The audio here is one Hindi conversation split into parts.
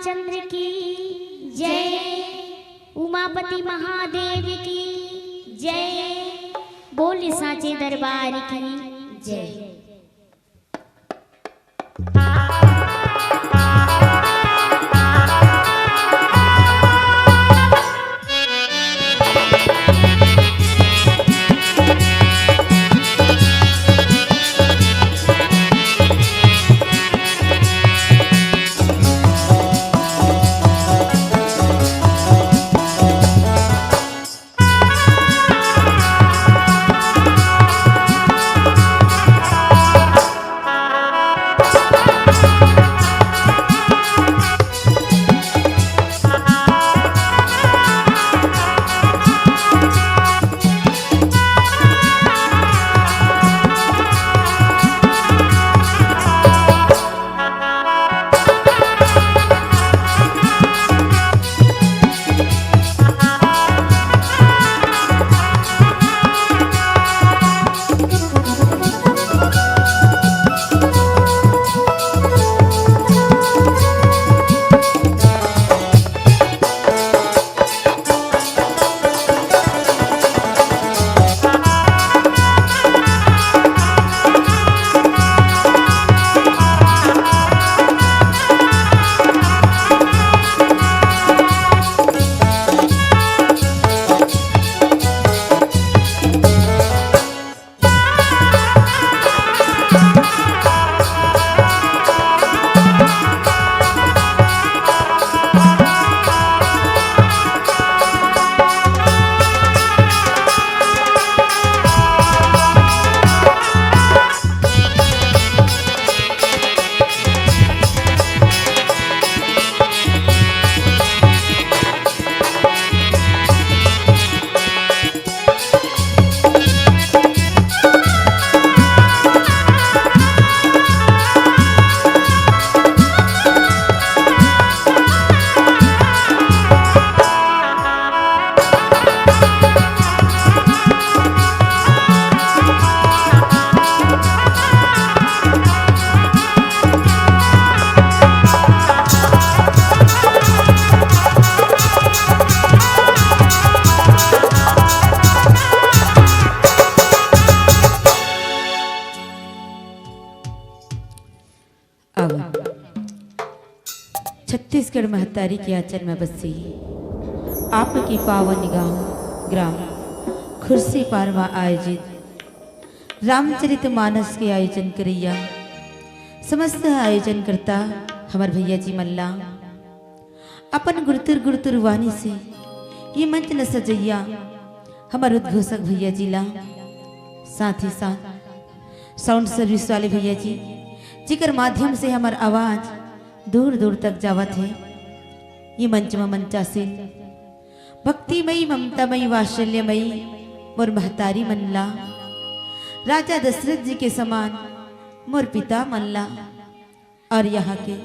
रामचंद्र की जय, उमापति महादेव की जय, बोल साचे दरबार की जय। छत्तीसगढ़ महतारी के आंचल में बसी आपकी पावन गांव ग्राम खुर्सी पारवा आयोजित रामचरित मानस के आयोजन करैया समस्त आयोजन करता हमार भैया जी मल्ला अपन गुरुतुर गुरुतुर वाणी से ये मंच न सजैया हमार उद्घोषक भैया जी ला, साथ ही साथ साउंड सर्विस वाले भैया जी जिकर माध्यम से हमार आवाज दूर दूर तक जावत है। ये मंच में मंचासीन भक्तिमयी ममतामयी वात्सल्यमयी मोर महतारी मनला, राजा दशरथ जी के समान मोर पिता मनला, और यहाँ के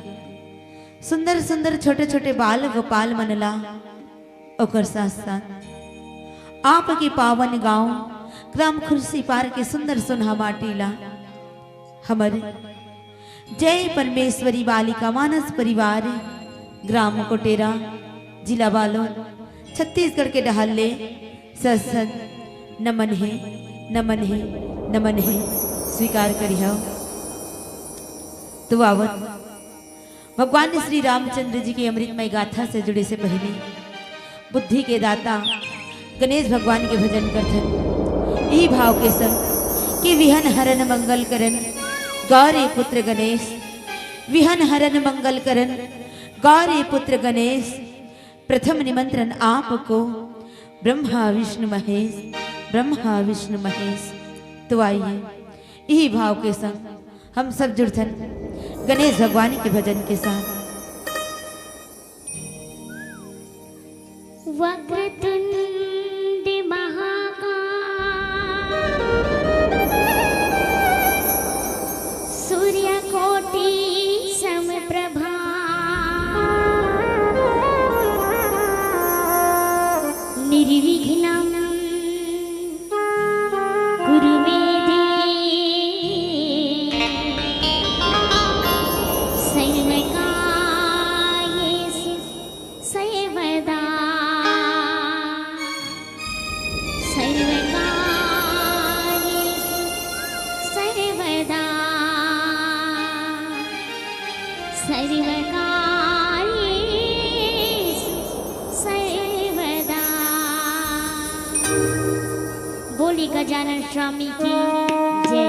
सुंदर सुंदर छोटे छोटे बाल गोपाल मनला, ओकर साथ साथ आपके पावन गांव ग्राम खुर्सी पार के सुंदर सुनहा माटीला हमारे जय परमेश्वरी बालिका मानस परिवार ग्राम कोटेरा जिला बालोद छत्तीसगढ़ के डहल्ले सत्संग नमन है नमन है नमन है स्वीकार करियो। तो आवत भगवान श्री रामचंद्र जी की अमृतमय गाथा से जुड़े से पहले बुद्धि के दाता गणेश भगवान के भजन करथन यही भाव के संग कि विहन हरन मंगल करन गौरी पुत्र गणेश, विहन हरन मंगल करन गौरी पुत्र गणेश, प्रथम निमंत्रण आपको ब्रह्मा विष्णु महेश, ब्रह्मा विष्णु महेश। तो आइए यही भाव के संग हम सब जुड़थन गणेश भगवान के भजन के साथ। वक्रतुंड सूर्यकोटि समप्रभा, निर्विघ्नं कुरु मे देव, सर्वकार्येषु सर्वकार्येषु सर्वदा। बोली गजानन स्वामी की जय।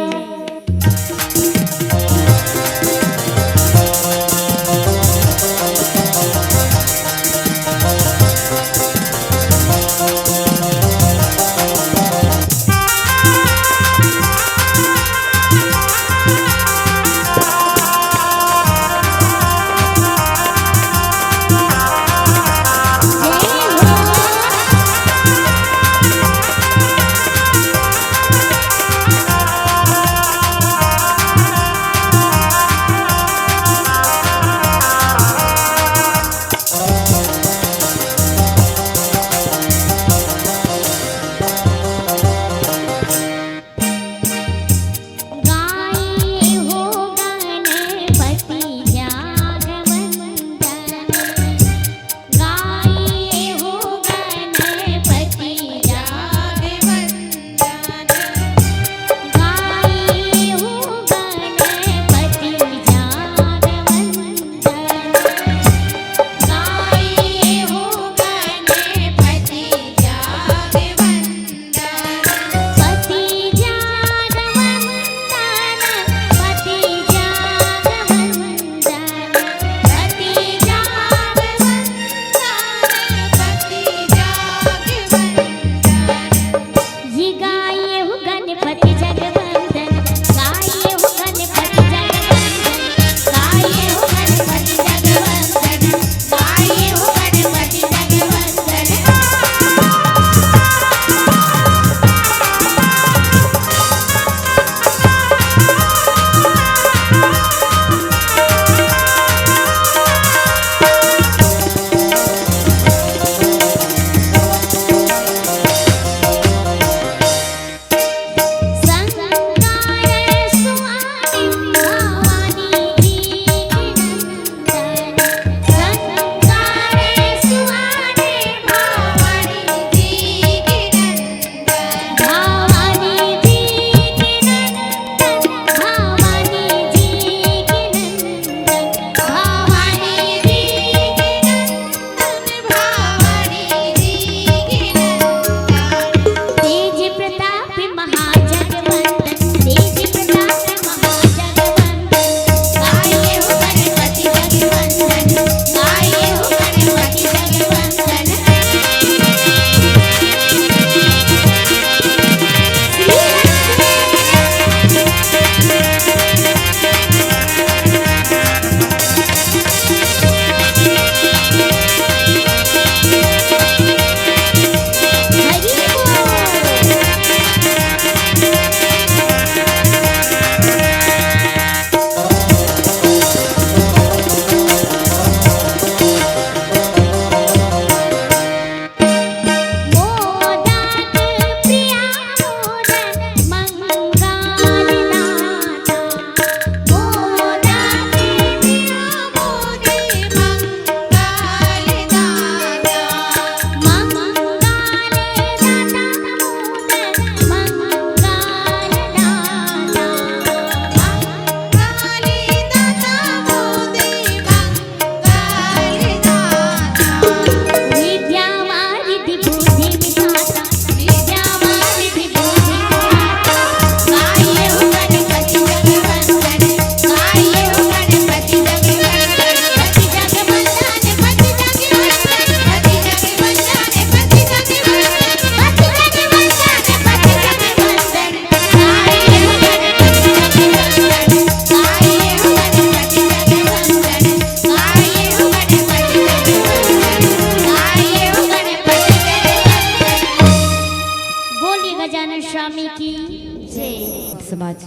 समाज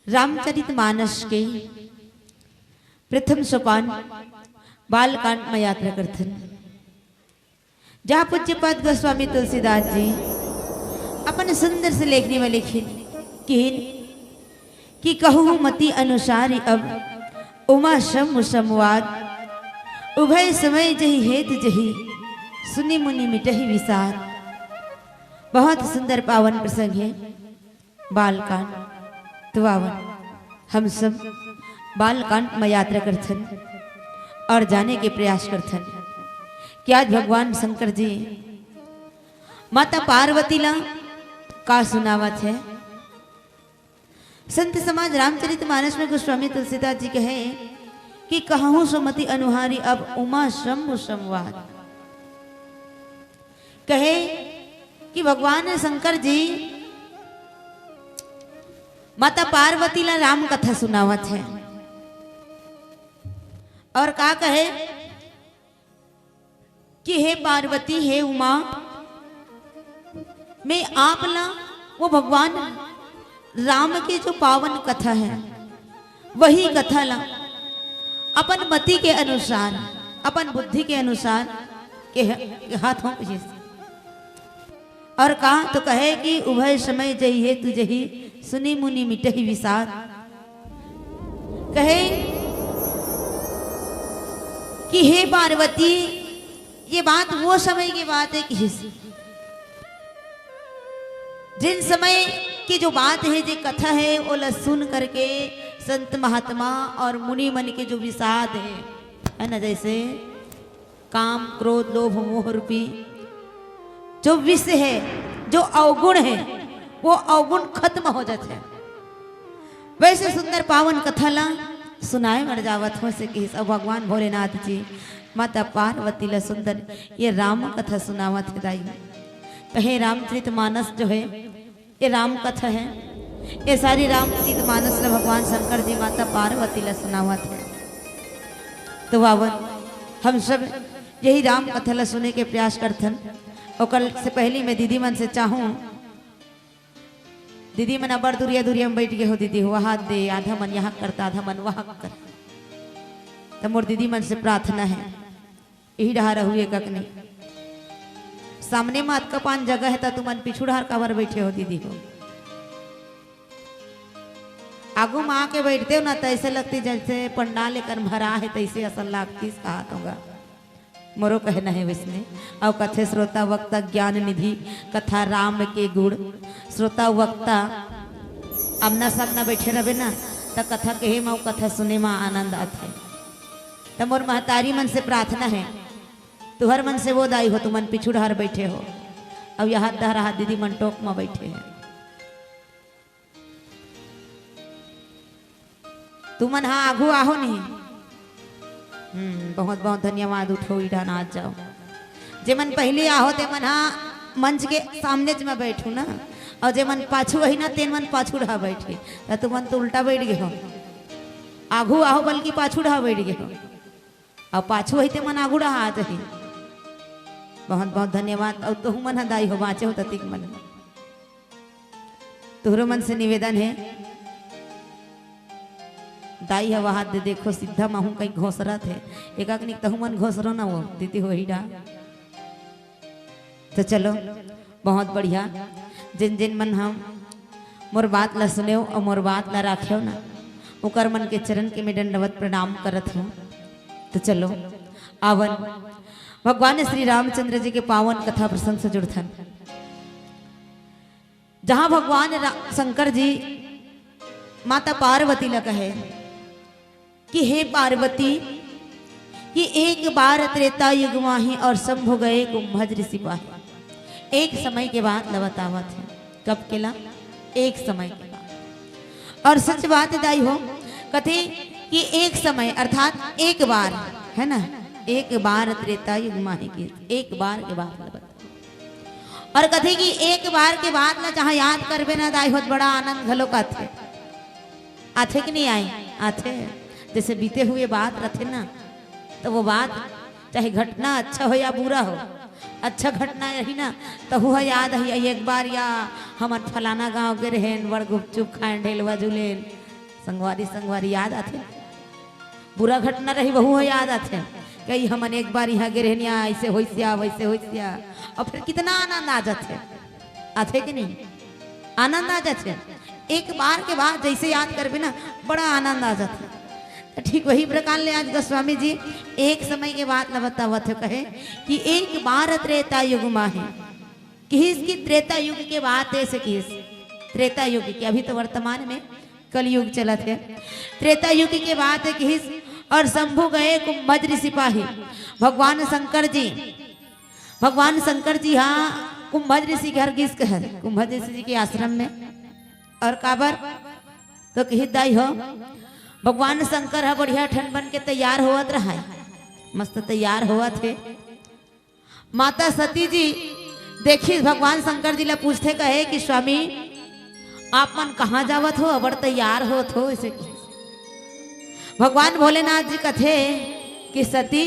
रामचरितमानस के प्रथम सोपान बालकांड में यात्रा करथन, जहाँ पूज्यपाद गोस्वामी तुलसीदास जी अपन सुंदर से लेखनी में लिखिन कि कहूँ मति अनुसारी अब उमा शम संवाद उभय समय जही हेतु जही सुनी मुनि मिटही विसार। बहुत सुंदर पावन प्रसंग है बालकांड 52। हम सब बालकांड में यात्रा करथन और जाने के प्रयास करथन कि आज भगवान शंकर जी माता पार्वती ला का सुनावत है। संत समाज रामचरित मानस में गोस्वामी तुलसीदास जी कहे कि कहूँ सुमति अनुहारी अब उमा शंभु संवाद। कहे कि भगवान शंकर जी माता पार्वती ला राम कथा सुनावत है और का कहे कि हे पार्वती हे उमा, मैं आप ला वो भगवान राम की जो पावन कथा है वही कथा ला अपन मति के अनुसार अपन बुद्धि के अनुसार के हाथों और कहा तो कहे कि उभय समय जही है तुझे ही सुनी मुनि मिटही विसार। कहे कि हे पार्वती ये बात वो समय की बात है कि जिन समय की जो बात है जो कथा है वो सुन करके संत महात्मा और मुनि मन के जो विषाद है ना, जैसे काम क्रोध लोभ मोह रूपी जो विष है जो अवगुण है वो अवगुण खत्म हो जाते हैं। वैसे सुंदर पावन कथा ला सुनाए मर जावत हो से कि सब भगवान भोलेनाथ जी माता पार्वती ला सुंदर ये राम कथा सुनावत है। दाई कहे रामचरित मानस जो है ये राम कथा है, ये सारी रामचरित मानस ला भगवान शंकर जी माता पार्वती ला सुनावत है। तो बावन हम सब यही राम कथा ला सुने के प्रयास करथन। और कल से पहली मैं दीदी मन से चाहूँ, दीदी मन अबर दूरिया दूरिया में बैठ गए हो दीदी हो हाथ दे, आधा मन यहाँ करता आधा मन वहाँ कर। तो मोर दीदी मन से प्रार्थना है यही डहा रहुए ककनी सामने में का पान जगह है तो तुमन पिछू डहार काबर बैठे हो दीदी हो। आगू में आके बैठते हो ना तो ऐसे लगती जैसे पंडाल लेकर भरा है तैसे असल लगती कहा होगा। मोरो कहना है विष्णु और कथे श्रोता वक्ता ज्ञान निधि कथा राम के गुण। श्रोता वक्ता अमना सामना बैठे रहे ना तो कथा कहे में कथा सुने में आनंद आते है। तो मोर महतारी मन से प्रार्थना है तुहर मन से वो दाई हो तुमन पिछू डहार बैठे हो और यहाँ दहरा दीदी मन टोक में बैठे हैं। तुमन हाँ आगू आहो नहीं। बहुत बहुत धन्यवाद। उठो इधर ना जाओ जे मन पहले आहो ते मन हाँ मंच के सामने ज मैं बैठू ना और जे मन पाछू वही ना तेन मन पाछू रहा बैठे तो तुमन तो उल्टा बैठ गए हो। आगू आहो बल्कि पाछू रहा बैठ गए हो और पाछू वही ते मन आगू रहा आ जाही। बहुत बहुत धन्यवाद। और तुह मन दाई हो बाँचे हो ततिक मन तुहरो मन से निवेदन है दाई हवा हाथ दे देखो सीधा माहू कहीं घोसरा थे एक तहु मन घोसरो ना वो दीदी हो ही डा। तो चलो बहुत बढ़िया जिन जिन मन हम मोर बात ला सुने और मोर बात ला राखे ना उकर मन के चरण के में दंडवत प्रणाम करत हूँ। तो चलो आवन भगवान श्री रामचंद्र जी के पावन कथा प्रसंग से जुड़थन जहां भगवान शंकर जी माता पार्वती ला कहे कि हे पार्वती कि एक बार त्रेता युग माही और शंभु गए कुंभज ऋषि पाही। एक समय के बाद बतावत है कब केला एक समय के बाद। और सच बात दाई हो कथे कि एक समय अर्थात एक बार है ना एक बार त्रेता युग माही की एक बार के बाद बता। और कथे कि एक बार के बाद ना जहाँ याद करबे ना दाई हो बड़ा आनंद घलो आथे आथे कि नहीं आए आथे। जैसे बीते हुए बात रहते ना तो वो बात चाहे घटना अच्छा हो या बुरा हो अच्छा घटना रही ना तो हुआ याद है एक बार या हम फलाना गांव के रहे बड़ गुपचुप खाए ढेलवा झूलेन संगवारी संगवारी याद आते। बुरा घटना रही वह हो याद आते कई हमन एक बार यहाँ गिरे ऐसे होइसिया वैसे होइसिया और फिर कितना आनंद आ जाते आते कि नहीं आनंद आ जाते। एक बार के बाद जैसे याद करबे ना बड़ा आनंद आ जाता। तो ठीक वही प्रकार ले आज गोस्वामी जी एक समय के बाद न बतावत है कहे कि एक बार त्रेता युग माही कि इसकी त्रेता युग के बाद ऐसे कि त्रेता युग की अभी तो वर्तमान में कलयुग चला थे। त्रेता युग के बाद है कि और शंभु गए कुंभज सिपाही। भगवान शंकर जी हाँ कुंभज ऋषि के हर गिस है कुंभज ऋषि जी के आश्रम में। और काबर तो कही दाई हो भगवान शंकर है बढ़िया ठंड बन के तैयार होवत रहा है, मस्त तैयार हुआ थे। माता सती जी देखी भगवान शंकर जी ला पूछते कहे कि स्वामी आप मन कहाँ जावत हो, अबर तैयार होत हो इसे। भगवान भोलेनाथ जी कथे कि सती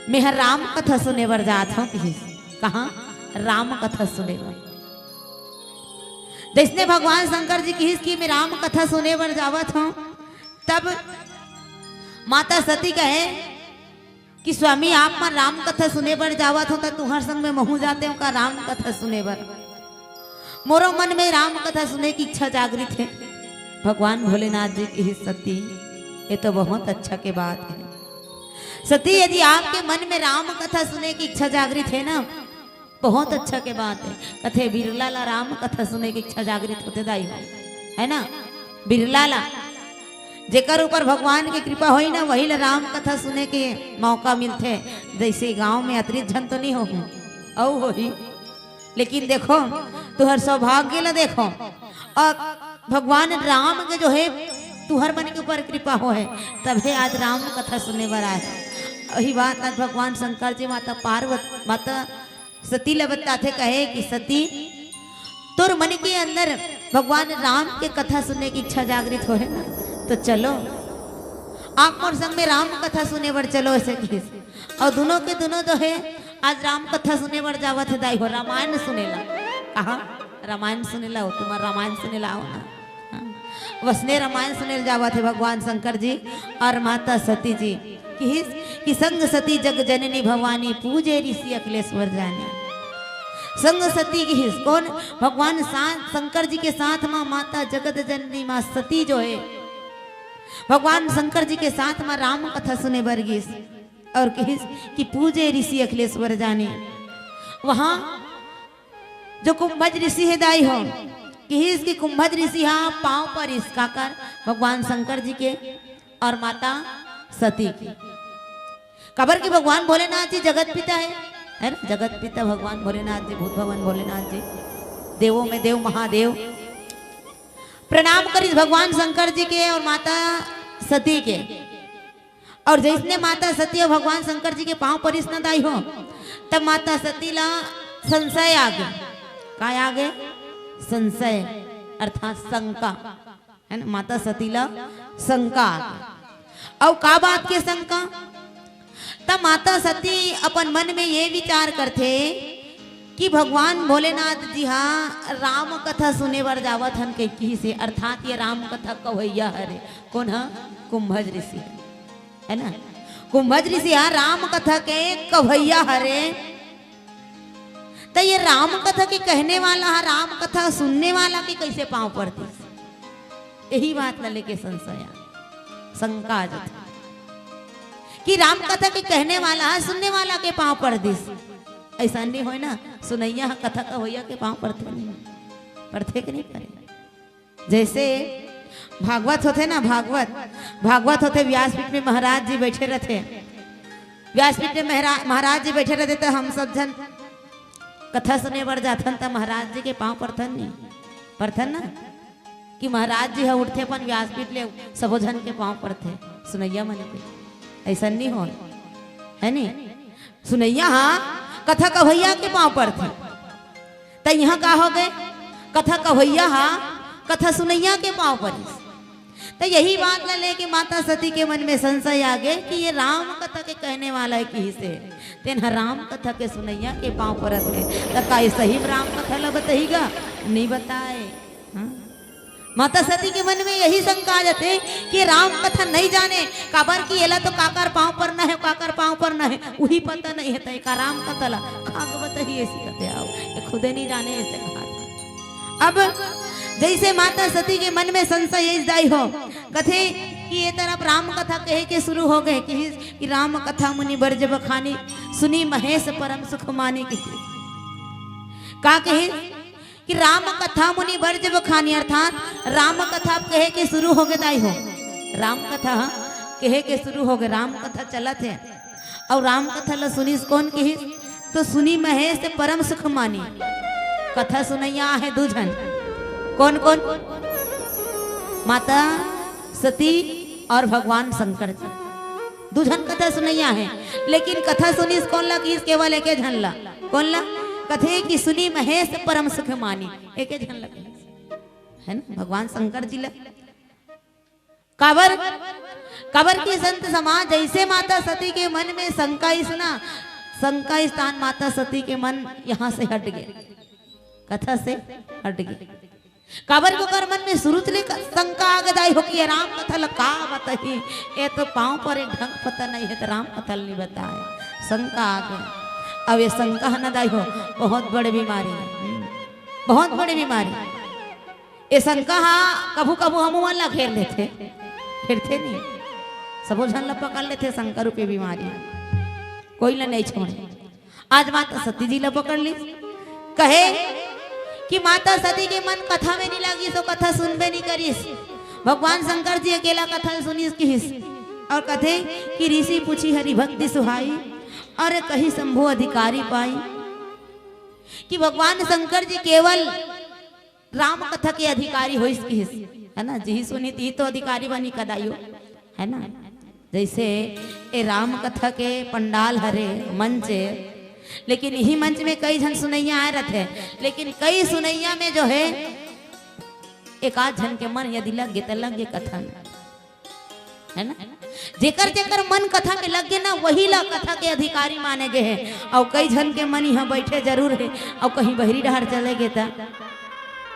मैं राम कथा सुने बर जात हूँ। कहाँ राम कथा सुने बर। जिसने भगवान शंकर जी की मैं राम कथा सुने बर जावत हूँ, तब माता सती कहे कि स्वामी आप मन राम कथा सुने बर जावत हो तो तुम्हार संग में महू जाते हो का राम कथा सुने बर। मोरो मन में राम कथा सुने की इच्छा जागृत है। भगवान भोलेनाथ जी की सती ये तो बहुत अच्छा के बात है। सती यदि आपके मन में राम कथा सुने की इच्छा जागृत है ना, बहुत अच्छा के बात है। कथे बिरला ला राम कथा सुने की इच्छा जागृत होते दाई है ना। बिरला ला जेकर ऊपर भगवान की कृपा होई ना वही ला राम कथा सुने के मौका मिलते। जैसे गांव में अतिरिक्त जन तो नहीं हो होही, लेकिन देखो तुहर सौभाग्य ला देखो और भगवान राम के जो है तुहर मन के ऊपर कृपा हो है तभी आज राम कथा सुनने बर आए। वही बात आज भगवान शंकर जी माता सती ला बताते कहे कि सती तोर मन के अंदर भगवान राम के कथा सुनने की इच्छा जागृत हो है ना, तो चलो आप और संग में राम कथा सुने बर चलो ऐसे। और दोनों के दोनों जो है आज राम कथा सुने बर जावत है दाई हो। रामायण सुनेला कहा रामायण सुनेला हो तुम्हारा रामायण सुनेला हो ना। वसने रामायण सुने जावत है भगवान शंकर जी और माता सती जी कि संग सती जग जननी भवानी पूजे ऋषि अखिलेश्वर जानी। संग सती की कौन भगवान शंकर जी के साथ माँ माता जगत जननी माँ सती जो है भगवान शंकर जी के साथ माँ राम कथा सुने बरगिस और कि पूजे ऋषि अखिलेश्वर जाने। वहां जो कुंभज ऋषि है दाई हो कि कुंभज ऋषि हाँ पांव पर इसका कर भगवान शंकर जी के और माता सती की। कबर के भगवान भोलेनाथ जी जगत पिता है ना। जगत पिता भगवान भोलेनाथ जी भूत भवन भोलेनाथ जी देवों में देव महादेव। प्रणाम करिस भगवान शंकर जी के और माता सती के। और जिसने माता सती और भगवान शंकर जी के पांव पर न दाई हो तब माता सती ला संशय आगे का आगे संशय अर्थात शंका है ना। माता सती ला शंका और का बात के शंका तब माता सती अपन मन में ये विचार करते कि भगवान भोलेनाथ जी हाँ राम कथा सुने बर जावत हन कहीं से। अर्थात ये राम कथा कवैया हरे कौन है कुंभज ऋषि है ना। कुंभज ऋषि हाँ राम कथा के कवैया हरे। तो ये राम कथा के कहने वाला है राम कथा सुनने वाला के कैसे पांव पड़ती। यही बात न लेके संशय शंका जाती कि राम कथा के कहने वाला है सुनने वाला के पांव पड़ दिस। ऐसा नहीं हो ना सुनैया कथा का होया के पांव पड़ते नहीं पढ़ते कि नहीं करे। जैसे भागवत होते ना भागवत होते व्यासपीठ में महाराज जी बैठे रहते। व्यासपीठ में महाराज जी बैठे रहते तो हम सब जन कथा सुने बढ़ जाथन तो महाराज जी के पांव पड़थन ना कि महाराज जी है उठते अपन व्यासपीठ ले सबो जन के पांव पड़ते सुनैया मन के। ऐसा नहीं हो है नहीं सुनैया हाँ कथा कवैया के पांव पड़ते। तो यहाँ का हो गए कथा कवैया हाँ कथा सुनैया के पांव पर। तो यही बात न ले कि माता सती के मन में संशय आ गए कि ये राम कथा के कहने वाला है कि से तेन राम कथा के सुनैया के पांव परत है। तो का सही राम कथा ला बताइएगा नहीं बताए। हाँ? माता सती के मन में यही शंका आ जाते कि राम कथा नहीं जाने काबर की एला तो काकर पांव पर न है काकर पांव पर न है वही पता नहीं है का राम कथा ला खाक बताइए ऐसी कहते आओ ये खुदे नहीं जाने ऐसे कहा। अब जैसे माता सती के मन में संशय इस हो कथे कि ये तरफ राम कथा कहे के शुरू हो गए कि राम कथा मुनि बरजब खानी सुनी महेश परम सुख मानी की का कहे कि राम कथा मुनि वर्ज बखानी, अर्थात राम कथा कहे के शुरू हो गए दाई हो, राम कथा कहे के शुरू हो गए, राम कथा चलत है। और राम कथा ला सुनीस कौन कही, तो सुनी महेश से परम सुख मानी। कथा सुनैया है दूजन, कौन कौन, माता सती और भगवान शंकर जी, दूजन कथा सुनैया है। लेकिन कथा सुनीस कौन ला की, केवल एक झन ला, कौन ला, कथे की सुनी महेश परम सुख मानी, एक झन ला है ना, भगवान शंकर जी ला। काबर काबर की संत समाज जैसे माता सती के मन में शंका ही सुना, शंका स्थान माता सती के मन यहाँ से हट गए, कथा से हट गए। काबर को कर मन में शुरू से शंका आ गई हो कि ये राम कथा ला का बताई, ये तो पाँव पर एक ढंग पता नहीं है, तो राम कथा नहीं बताया, शंका आ गई। अब ये शंका न दाई हो बहुत बड़ी बीमारी है, बहुत बड़ी बीमारी। ये शंका हाँ कभू कभू हम ला घेर लेते, फिरते नहीं, सबो झन ला पकड़ लेते शंका रूपी बीमारी, कोई ला नहीं छोड़े। आज माता सती जी ला पकड़ ली, कहे कि माता सती के मन कथा में नहीं लगी तो कथा सुनबे नहीं करीस। भगवान शंकर जी अकेला कथा सुनीस किस, और कथे कि ऋषि पूछी हरि भक्ति सुहाई, और कहीं शंभु अधिकारी पाई। कि भगवान शंकर जी केवल राम कथा के अधिकारी हो, है ना, जी सुनी थी तो अधिकारी बनी कदाइयो, है ना। जैसे ए राम कथा के पंडाल हरे मंच, लेकिन यही मंच में कई जन सुनैया आए रहते, लेकिन कई सुनैया में जो है एक आध जन के मन यदि लग गए तो लग गए कथा में, है ना। जेकर जेकर मन कथा में लग गए ना, वही ला कथा के अधिकारी माने गए हैं। और कई जन के मन यहाँ बैठे जरूर है, और कहीं बहरी डहर चले गए था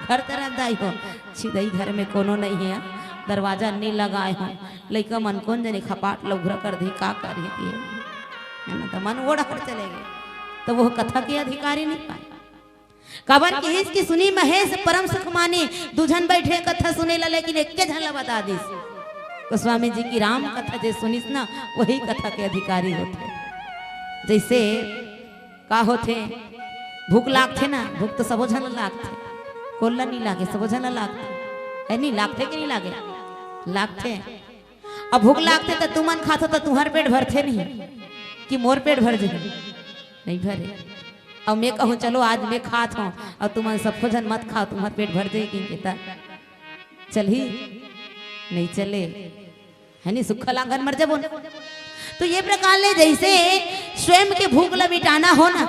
घर तरफ दाई हो, छिदई घर में कोनो नहीं है, दरवाजा नहीं लगाए हो, लइका मन कौन जने खपाट लघुरा कर दी का कर ही है ना, तो मन वो डहर चले गए, तो वो कथा के अधिकारी नहीं पाए। काबर की हिस की सुनी महेश परम सुख मानी, दूजन बैठे कथा सुने ला, लेकिन एक के झन ला बता दीस, गोस्वामी जी की राम कथा जे सुनिस ना, वही कथा के अधिकारी होते। जैसे का होते, भूख लागते ना, भूख तो सबो झन लागते, कोल्ला नहीं लागे, सबो झन लागते है, नहीं लागते कि नहीं लागे, लागते। अब भूख लागते तो तू मन खाते तो तुम्हार पेट भरते नहीं कि मोर पेट भर जाए, नहीं भरे। और मैं कहूँ चलो आज मैं खात हूँ, और तुम सबको जन मत खाओ, तुम्हार पेट भर जाएगी, कहता चल ही नहीं चले, है नहीं, सुखा लांगन मर जाबो। तो ये प्रकार ले जैसे स्वयं के भूख ला मिटाना हो ना,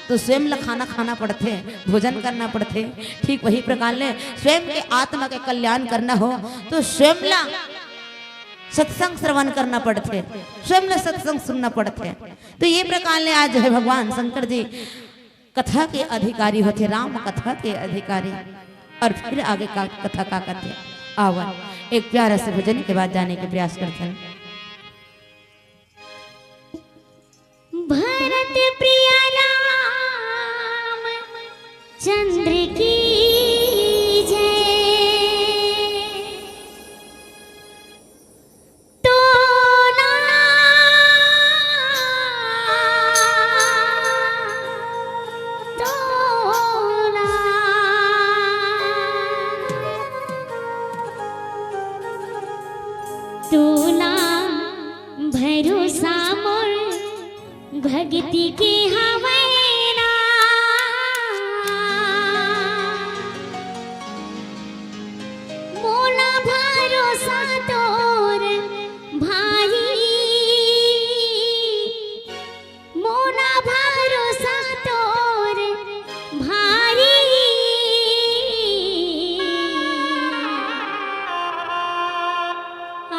तो स्वयं ला खाना खाना पड़ते, भोजन करना पड़ते। ठीक वही प्रकार ले स्वयं के आत्मा के कल्याण करना हो, तो स्वयं ला सत्संग श्रवण करना पड़ते, स्वयं ला सत्संग सुनना पड़ते। तो ये प्रकार ले आज है भगवान शंकर जी कथा के अधिकारी होते, राम कथा के अधिकारी। और फिर आगे का कथा का करते आवा एक प्यारा से भजन के बाद जाने के प्रयास करते हैं। भरत प्रिय राम चंद्र की जय, तोला तोला तोला भरोसा मोर भक्ति के हवैना, मोला भरोसा तोर भाई, मोला भरोसा तोर भाई।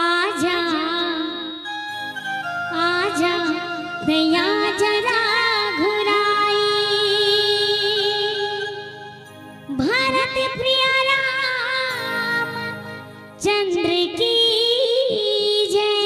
आजा आजा दया जरा घुराई, भरत प्रिय राम चंद्र की जय।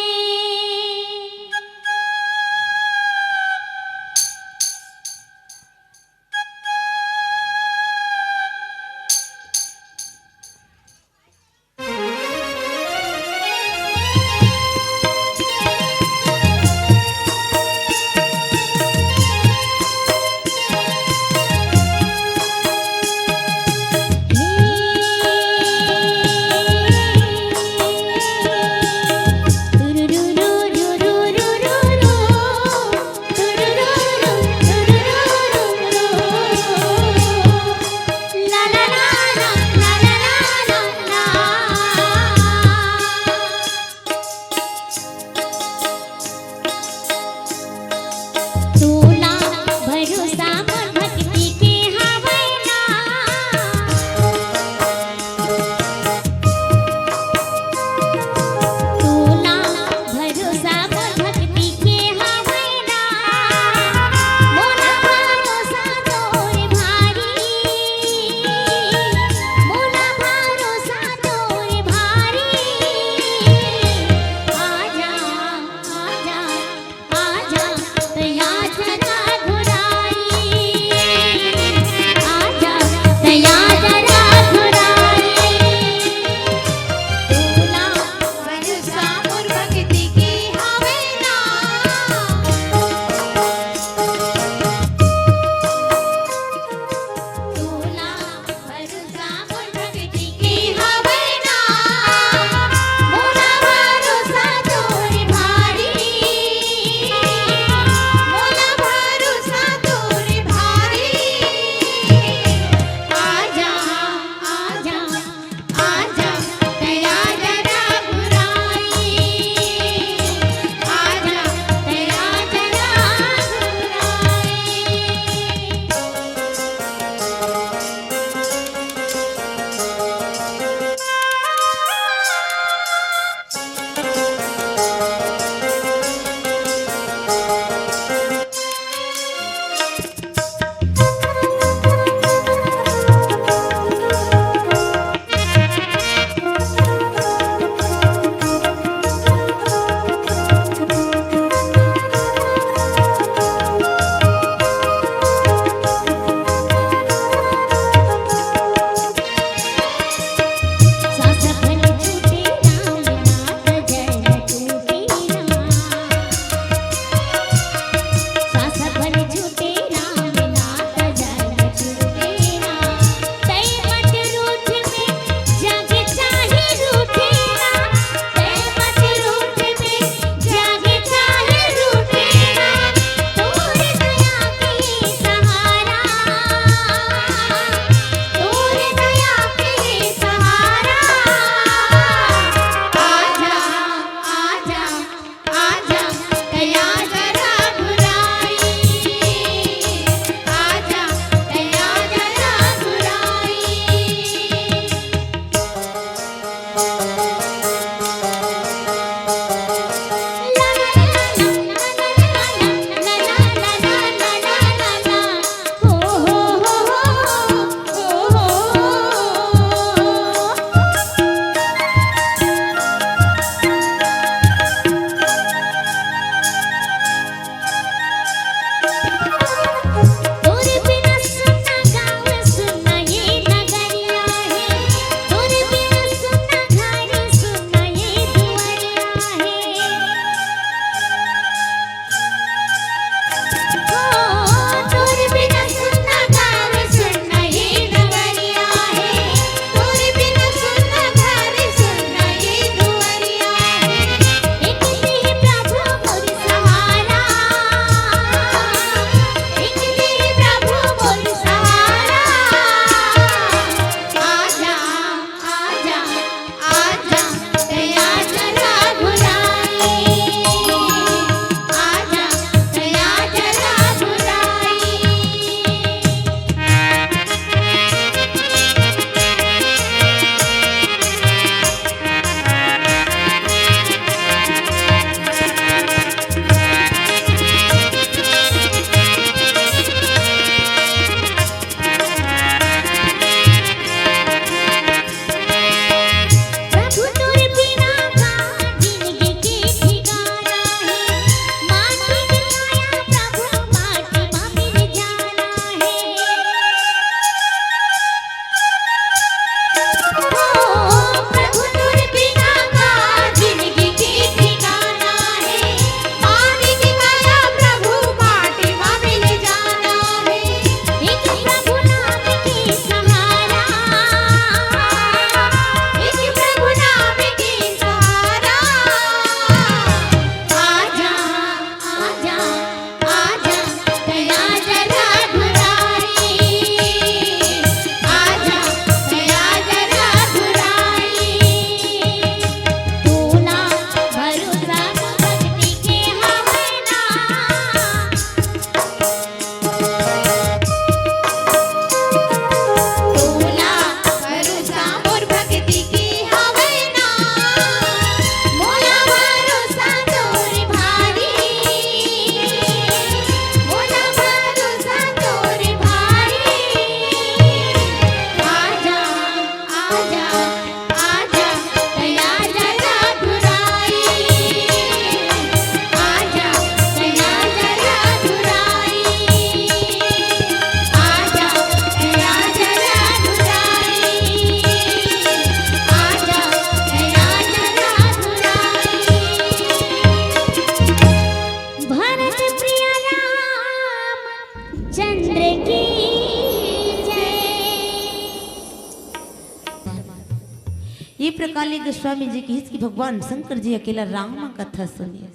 ये प्रकार गोस्वामी जी की कि भगवान शंकर जी अकेला राम कथा सुनिए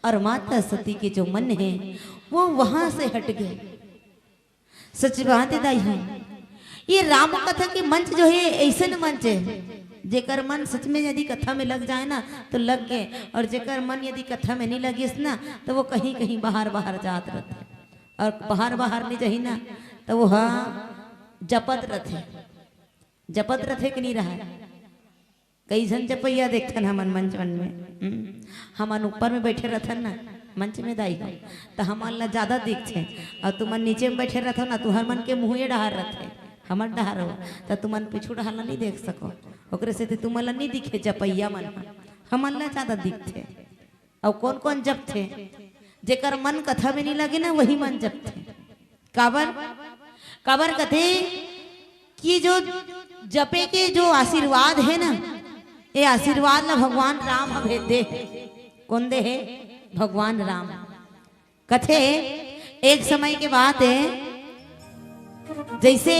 और माता सती के जो मन है वो वहां से हट गए। सच बात है दाई, ये राम कथा के मंच जो है ऐसे न मंच है जेकर मन सच में यदि कथा में लग जाए ना तो लग गए, और जेकर मन यदि कथा में नहीं लगी ना तो वो कहीं कहीं बाहर बाहर जात रहते, और बाहर बाहर नहीं जाही ना तो वो हाँ जपत रथे कि नहीं रहा। कई जन जपैया देखथन हमन मंच में, हमन ऊपर में बैठे रहथन ना मंच में दाई हो तो हमन ला ज्यादा दिखथे, और तुमन नीचे में बैठे रहथो ना तुहर मन के मुँहे डहार रहथे, हमर डहार हो तो तुमन पिछू डहार ला नहीं देख सको, ओकरे से तुमन ला नहीं दिखे जपैया मन, हमन ला ज्यादा दिखथे। और कौन कौन जप थे जेकर मन कथा में नहीं लगे ना वही मन जप थे। काबर कथे कि जो जपे के जो आशीर्वाद है ना ये आशीर्वाद ना भगवान राम भेज दे। कौन दे है? भगवान राम। कथे एक समय के बात है, जैसे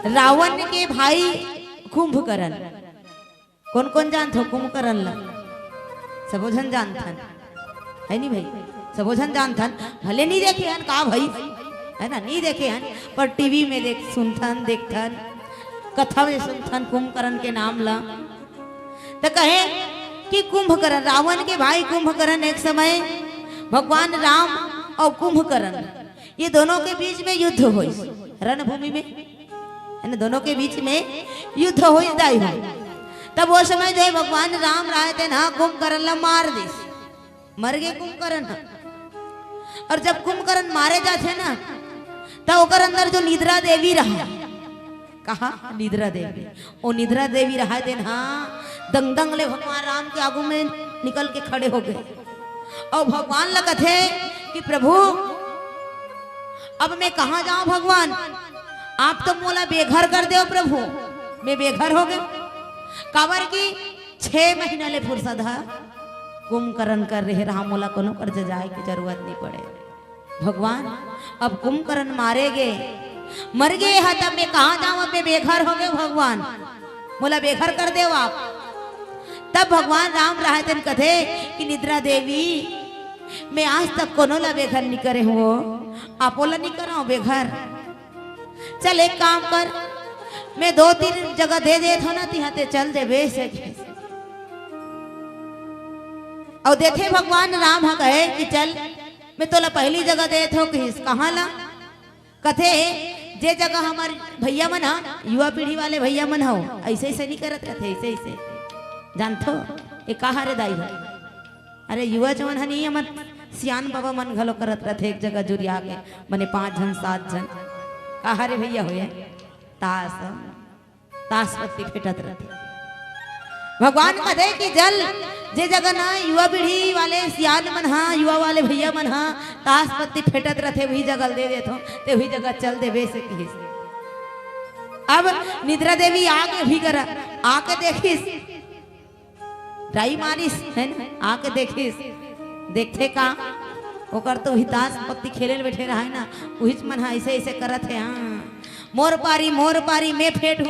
रावण के भाई कुंभकर्ण, कौन कौन जानते हो कुंभकर्ण ला? सबोझन जानथन है नहीं भाई, सबोझन जानथन, भले नहीं देखे हन का भाई है ना, नहीं देखे हन पर टीवी में देख सुनथन देखथन, कथा में सुनथन कुंभकर्ण के नाम ला। तो कहे कि कुंभकर्ण रावण के भाई कुंभकर्ण एक समय भगवान राम और कुंभकर्ण ये दोनों के बीच में युद्ध हुई रणभूमि में, है ना, दोनों के बीच में युद्ध हो जाए हो। तब वो समय जो है भगवान राम रहे थे ना कुंभकर्ण ला मार दी, मर गए कुंभकर्ण। और जब कुंभकर्ण मारे जाते ना तब ओकर अंदर जो निद्रा देवी रहा, कहा निद्रा देवी, वो निद्रा देवी रहा थे ना दंग दंग ले भगवान राम के आगू में निकल के खड़े हो गए और भगवान लगा थे कि प्रभु अब मैं कहा जाऊं भगवान, आप तो मोला बेघर कर दो प्रभु, मैं बेघर हो गए। काबर की 6 महीना ले फुर्सत है कुंभकर्ण कर रहे रहा, मोला कोनो कर्ज जाए की जरूरत नहीं पड़े। भगवान अब कुंभकर्ण मारे गए, मर गए है, तब मैं कहा जाऊं, अब मैं बेघर हो गए भगवान, मोला बेघर कर दो आप। तब भगवान राम राहतन कथे कि निद्रा देवी मैं आज तक कोनो ला बेघर नहीं करे हो, आपोला नहीं करा बेघर। चल एक काम कर, मैं 2-3 जगह दे दे थो ना तिहाते चल दे बे से। और देखे भगवान राम हा कहे कि चल मैं तोला पहली जगह दे थो कि कहाँ ला, कथे जे जगह हमारे भैया मन हा, युवा पीढ़ी वाले भैया मन हो ऐसे ऐसे नहीं करत रहते, ऐसे ऐसे जानथो ये कहा रे दाई भाई, अरे युवा जवन हनी हमर सियान बाबा मन घलो करत रहते एक जगह जुरिया के मने 5 जन 7 जन, कहा रे भैया होया ताश पत्ती फेटत रहते। भगवान कहे कि जल जे जगह ना युवा पीढ़ी वाले सियान मन हा, युवा वाले भैया मन हा ताश पत्ती फेटत रहते वही जगह दे देथो, ते वही जगह चल देवे से कहिस। अब निद्रा देवी आके भी करा, आके देखिस राई मारिस है ना, आके देखिस, देखते का ओकर तो हितास पत्ती खेले बैठे रहा है ना, उहिच मन हा ऐसे ऐसे करत है। हाँ मोर पारी मैं फेट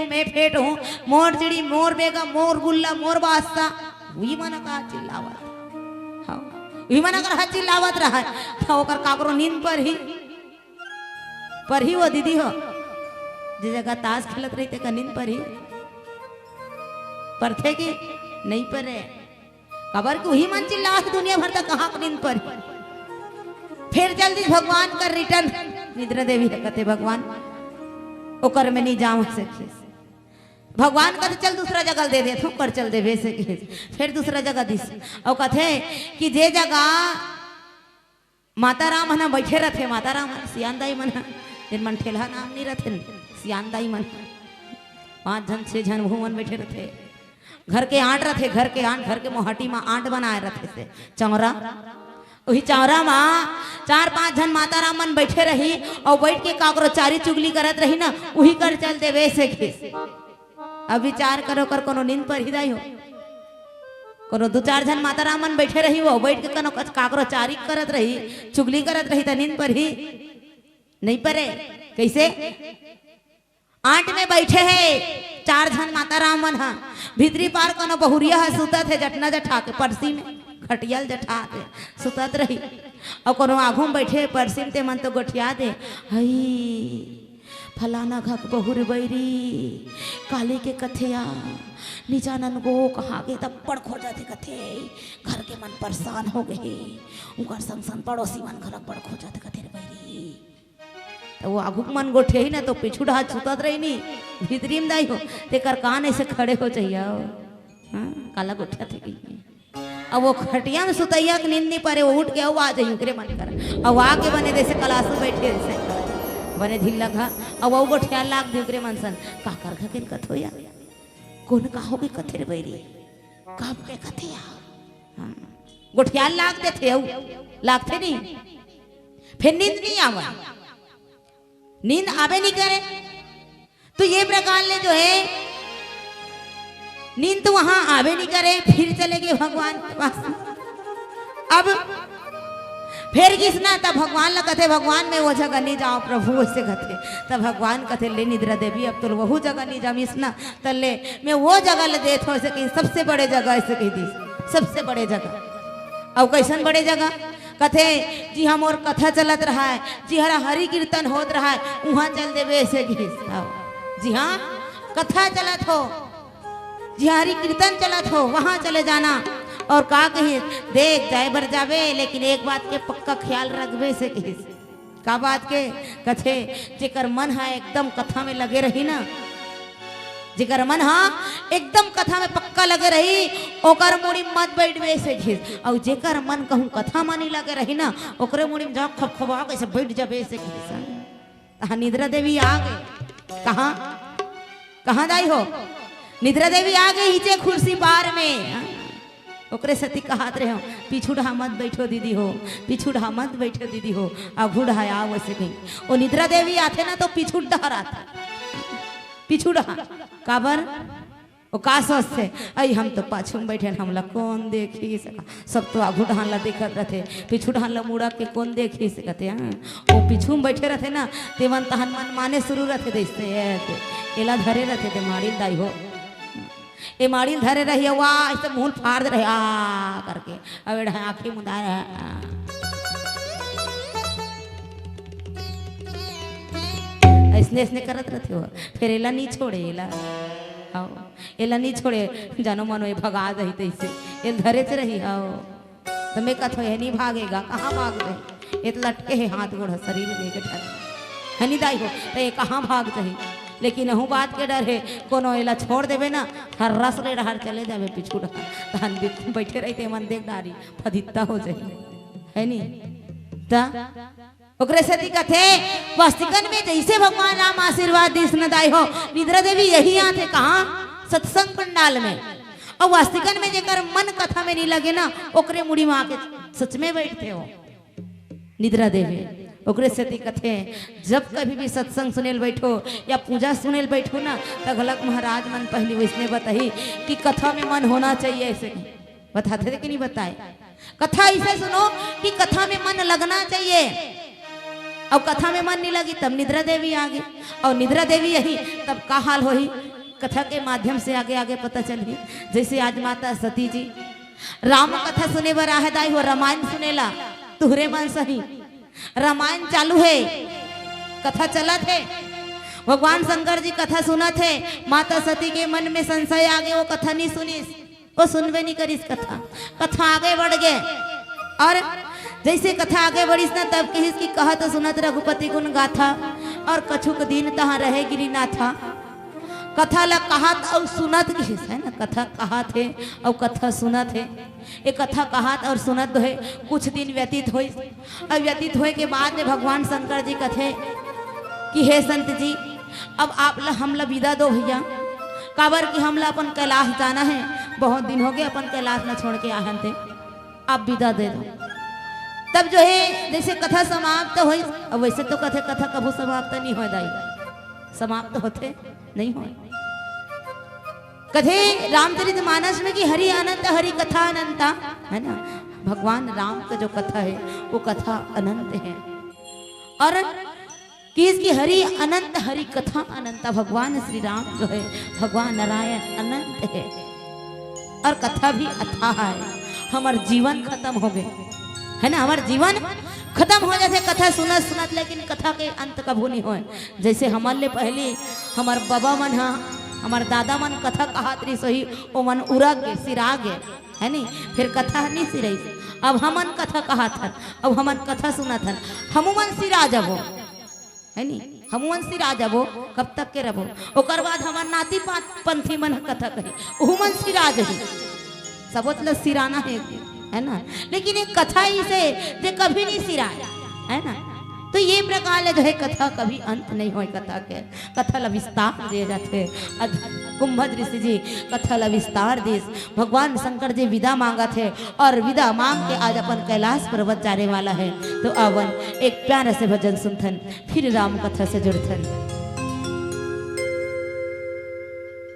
हूँ, मोर चिड़ी मोर बेगा मोर गुल्ला मोर बादशाह, वही मन का चिल्लावत, हाँ वही मन का चिल्लावत रहा है। ओकर काकरो नींद पर ही वो दीदी हो जे जगह ताश खेलत रही का नींद पर थे कि नहीं परे, कबर को ही मन चिल्लावत दुनिया भर तक कहाँ नींद पर। फिर जल्दी भगवान का रिटर्न, निद्रा देवी कहते भगवान ओकर में नहीं जाऊं से, भगवान कहते चल दूसरा जगह दे दे कर चल दे वैसे। फिर दूसरा जगह दिस और कहते कि जे जगह माता राम है ना बैठे रहते, माता राम सियानदाई मन जिन मन ठेला नाम नहीं रहते, सियानदाई मन 5 जन 6 जन भूमन बैठे रहते, घर के आंट रहते, घर के मोहटी में आंट बनाए रहते से चौरा, वही चौरा में 4-5 जन माता राम मन बैठे रही और बैठ के काकरो चारी चुगली करत रही ना, वही कर चल दे वैसे के। अब विचार करो कर कोनो नींद पर हिदाई हो, कोनो 2-4 जन माता राम मन बैठे रही वो बैठ के कनो काकरो चारी करत रही चुगली करत रही, तो नींद पर ही नहीं परे। कैसे आंट में बैठे है 4 जन माता राम मन हा, भीतरी पार कनो बहुरिया है सुतत है जटना जठा के परसी में खटियल जठा दे सुतत रही, और कोनो आगू में बैठे परसी ते मन तो गोठिया दे, हई फलाना घक बहुर बैरी काले के कथेया निजानन गो कहा के तब पड़ खो जाते कथे, घर के मन परेशान हो गए, उनका संग पड़ोसी मन घर पड़ खो जाते कथे बैरी। तो वो आगू मन गोठे ही ना तो पिछू ढात सुतत रही नी, भीतरी में दाई हो तेकर कान ऐसे खड़े हो चाहिए। हाँ काला गोठिया थे कि अब वो खटिया में सुतैया के नींद नहीं पारे, वो उठ के अब आ जाइए ओकरे मन कर, अब आके बने जैसे कलासू बैठे जैसे बने ढील लगा, अब वो गोठिया लाग दी ओकरे मन सन का कर घकेन कथो या कौन कहो के कथे रे बैरी कब के कथे या। हाँ गोठिया लाग देते औ लागते नहीं, फिर नींद नहीं आवा, नींद आवे नहीं करे। तो ये प्रकार ले जो है नींद तो वहां आवे नहीं करे, फिर चले गए भगवान के पास। अब फिर किसना तब भगवान ला कथे भगवान में वो जगह नहीं जाओ प्रभु ऐसे कथे, तब भगवान कथे ले निद्रा देवी अब तो वह जगह नहीं जाओ इसना तले मैं वो जगह ले देता हूँ ऐसे कहीं सबसे बड़े जगह ऐसे कही दी, सबसे बड़े जगह। अब कैसन बड़े जगह कथे जी हम और कथा चलत रहा है, जी हरा हरि कीर्तन होत रहा है, वहां चल देवे ऐसे जी हाँ कथा चलत हो, जी हरि कीर्तन चलत हो वहां चले जाना। और का कही देख जाए बर जावे लेकिन एक बात के पक्का ख्याल रखबे से कही का बात के कथे जेकर मन है एकदम कथा में लगे रही ना जेकर मन हाँ एकदम कथा में पक्का लगे रही ओकर मुड़ी मत बैठ से घिस और जेकर मन कहूँ कथा मानी लगे रही ना ओकरे मुड़ी में जाओ खपखपा कैसे बैठ जाबे से घिस। निद्रा देवी आ गए कहाँ कहाँ दाई हो निद्रा देवी आ गई हिचे कुर्सी पार में ओकरे सती कहत रहे हो पीछू ढहा मत बैठो दीदी हो पीछू ढहा मत बैठो दीदी हो आघू ढहाया वैसे कहीं वो निद्रा देवी आते ना तो पीछू डहराता पीछू ढहा काबर वो का सोचते आई हम तो पाछू में बैठे हमला कौन देखी सका सब तो आघू ढहान ला देखत रहते पीछू ढहान ला मुड़ा के कौन देखी सकते हैं वो पीछू में बैठे रहते ना ते मन तहन मन माने शुरू रहते देखते एला धरे रहते ते माड़ी दाई हो ए माड़ी धरे रही वाह ऐसे मुंह फाड़ दे रहे आ करके अब आंखें मुदा ऐसने ऐसने करत रहते हो फिर एला नहीं छोड़े एला आओ एला नहीं छोड़े जानो मनो ये भगा दही तैसे ये धरे से रही आओ तो मैं कथो है नहीं भागेगा कहाँ भाग रहे ये तो लटके है हाथ गोड़ शरीर लेके ठर है नहीं दाई हो तो ये कहाँ भाग रही लेकिन अहू बात के डर है कोनो एला छोड़ देवे ना हर रस ले रहा चले जावे पीछू तहन बैठे रहते मन देख डारी फदित्ता हो जाए है नी ता ओकरे से दिक्कत है वास्तविकन में जैसे भगवान राम आशीर्वाद दिस न दाई हो निद्रा देवी यही आते कहाँ सत्संग पंडाल में और वास्तविकन में जेकर मन कथा में नहीं लगे ना ओकरे मुड़ी में आके सच में बैठते हो निद्रा देवी ओकरे से दिक्कत है जब कभी भी सत्संग सुनेल बैठो या पूजा सुनेल बैठो ना तो गलक महाराज मन पहले वैसने बताई कि कथा में मन होना चाहिए ऐसे बताते थे कि नहीं बताए कथा ऐसे सुनो कि कथा में मन लगना चाहिए और कथा में मन नहीं लगी तब निद्रा देवी आ गई और निद्रा देवी यही तब का हाल होही कथा के माध्यम से आगे आगे पता चली जैसे आज माता सती जी राम कथा सुने बर आहे दाई हो रामायण सुनेला तुहरे मन सही रामायण चालू है कथा चला थे भगवान शंकर जी कथा सुना थे माता सती के मन में संशय आ गए वो कथा नहीं सुनीस वो सुनवे नहीं करीस कथा आगे बढ़ गए और जैसे कथा आगे बढ़ीस ना तब कहिस की कहत सुनत रघुपति गुण गाथा और कछुक दिन तहाँ रहे गिरी ना था कथा ला कहत और सुनत किस है ना कथा कहत है और कथा सुनत है ये कथा कहत और सुनत है कुछ दिन व्यतीत हो और व्यतीत होए के बाद में भगवान शंकर जी कथे कि हे संत जी अब आप हमला विदा दो भैया काबर कि हमला अपन कैलाश जाना है बहुत दिन हो गए अपन कैलाश न छोड़ के आहन थे आप विदा दे दो तब जो है जैसे कथा समाप्त हो वैसे तो कथे कथा कभू समाप्त नहीं हो दाई समाप्त होते नहीं हो कथे रामचरित मानस में कि हरि अनंत हरि कथा अनंता है ना भगवान राम का जो कथा है वो कथा अनंत है और किसकी हरि अनंत हरि कथा अनंता भगवान श्री राम जो है भगवान नारायण अनंत है और कथा भी अथाह है हमार जीवन खत्म हो गए है ना हमार जीवन खत्म हो जाते कथा सुनत सुनत लेकिन कथा के अंत कभू नहीं हो जैसे हमारे पहले हमार बाबा मन हा हमार दादा मन कथा कहत रही सही ओ मन उड़ा गए सिरा गए है नहीं फिर कथा नहीं सिरई अब हमन कथा कहत हन अब हमन कथा सुनत हन हमू मन सिरा जबो है नहीं हमू मन सिरा जबो कब तक के रहो ओकर बाद हमार नाती पंथी मन कथा कही ओहू मन सिरा जही सबोतल सिराना है ना लेकिन एक कथा ही से जे कभी नहीं सिराया है ना तो ये प्रकार जो है कथा कभी अंत नहीं हो कथा के कथा ला विस्तार दिए जाते कुंभज ऋषि जी कथा ला विस्तार दिस भगवान शंकर जी विदा मांगा थे और विदा मांग के आज अपन कैलाश पर्वत जाने वाला है तो अवन एक प्यारे से भजन सुनथन फिर राम कथा से जुड़थन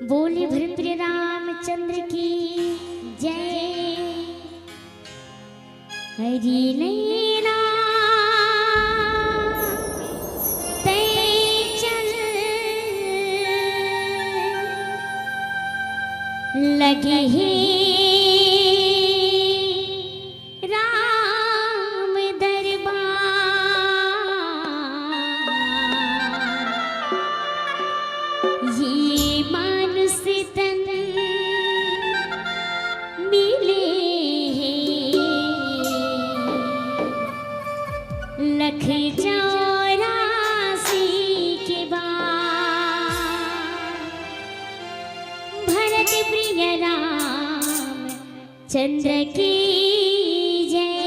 बोले भद्र रामचंद्र की जय हरि नैना लगे ही राम दरबार ये मानुष तन मिले लख चौरासी के बाद चंद्र की जय।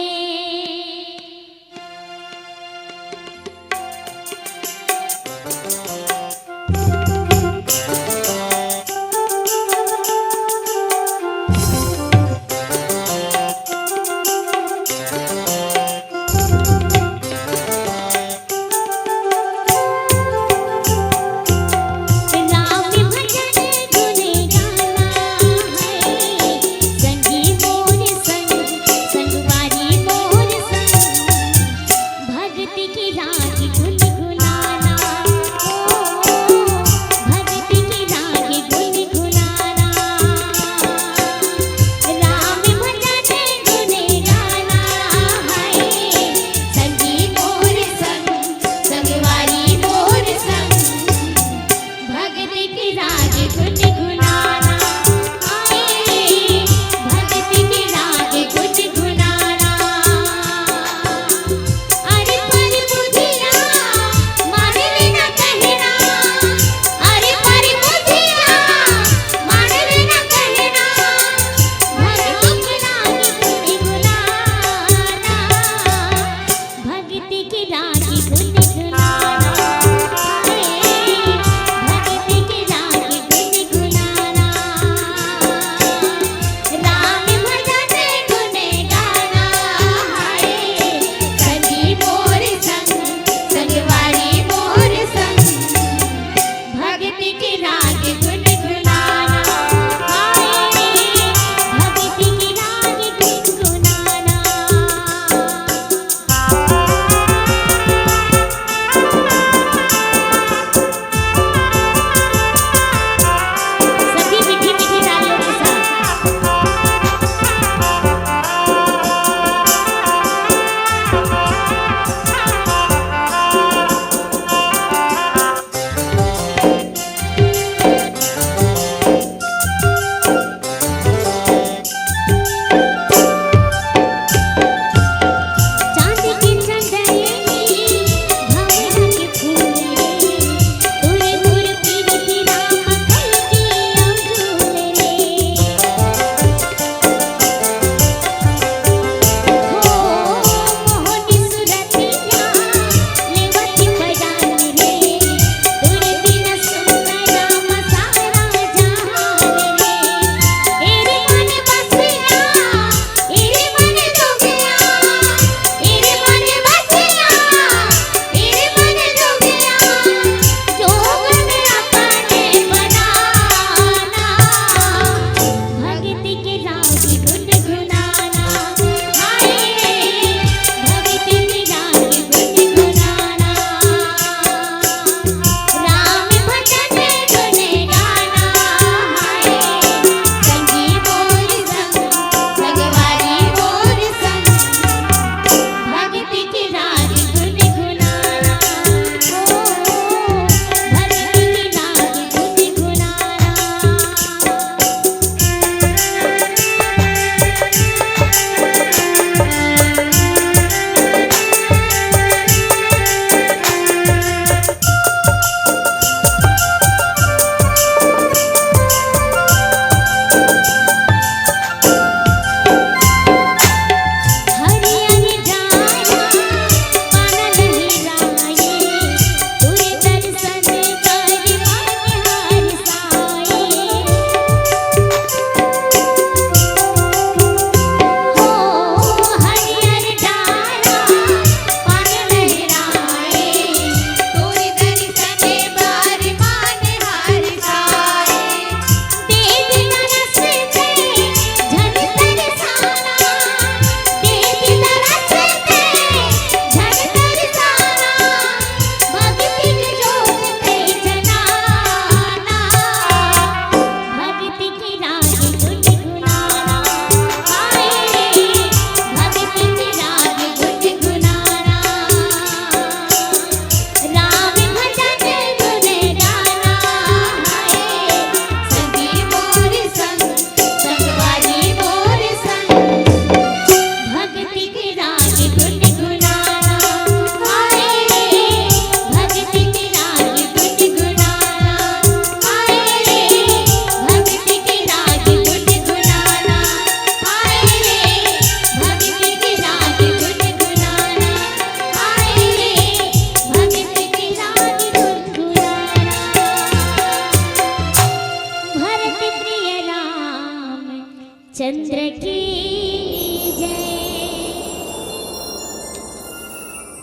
चंद्र की जय।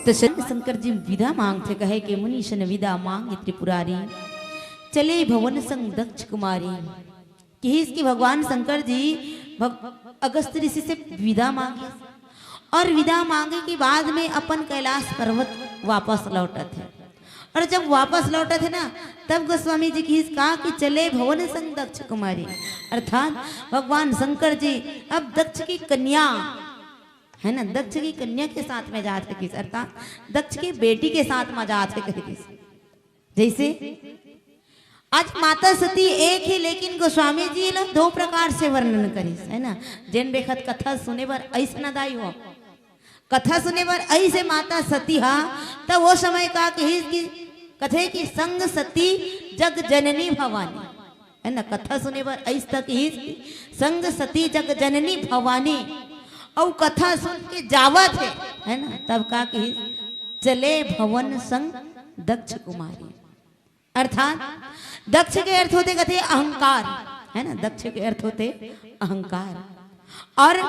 तो शंकर जी विदा मांगते कहे कि मुनीशन विदा मांग त्रिपुरारी, चले भवन संग दक्ष कुमारी। कि इसकी भगवान शंकर जी अगस्त ऋषि से विदा मांगे और विदा मांगे के बाद में अपन कैलाश पर्वत वापस लौटे थे। और जब वापस लौटे थे ना, तब गोस्वामी जी की कहा कि चले भवन संग दक्ष कुमारी, अर्थात भगवान शंकर जी अब दक्ष की कन्या है ना, दक्ष की कन्या के साथ में जाते किस, अर्थात दक्ष की बेटी के साथ में जाते कहे। जैसे आज माता सती एक ही, लेकिन गोस्वामी जी लोग दो प्रकार से वर्णन करी है ना। जिन बेखत कथा सुने पर ऐसा न दाई हो, कथा सुने पर ऐसे माता सती हा, तब वो समय का कथे की संग सती जग जननी भवानी है ना। कथा सुने पर ऐस तक ही संग सती जग जननी भवानी, और कथा सुन के जावत है ना, तब का चले भवन संग दक्ष कुमारी। अर्थात दक्ष के अर्थ होते कथे अहंकार है ना, दक्ष के अर्थ होते अहंकार। और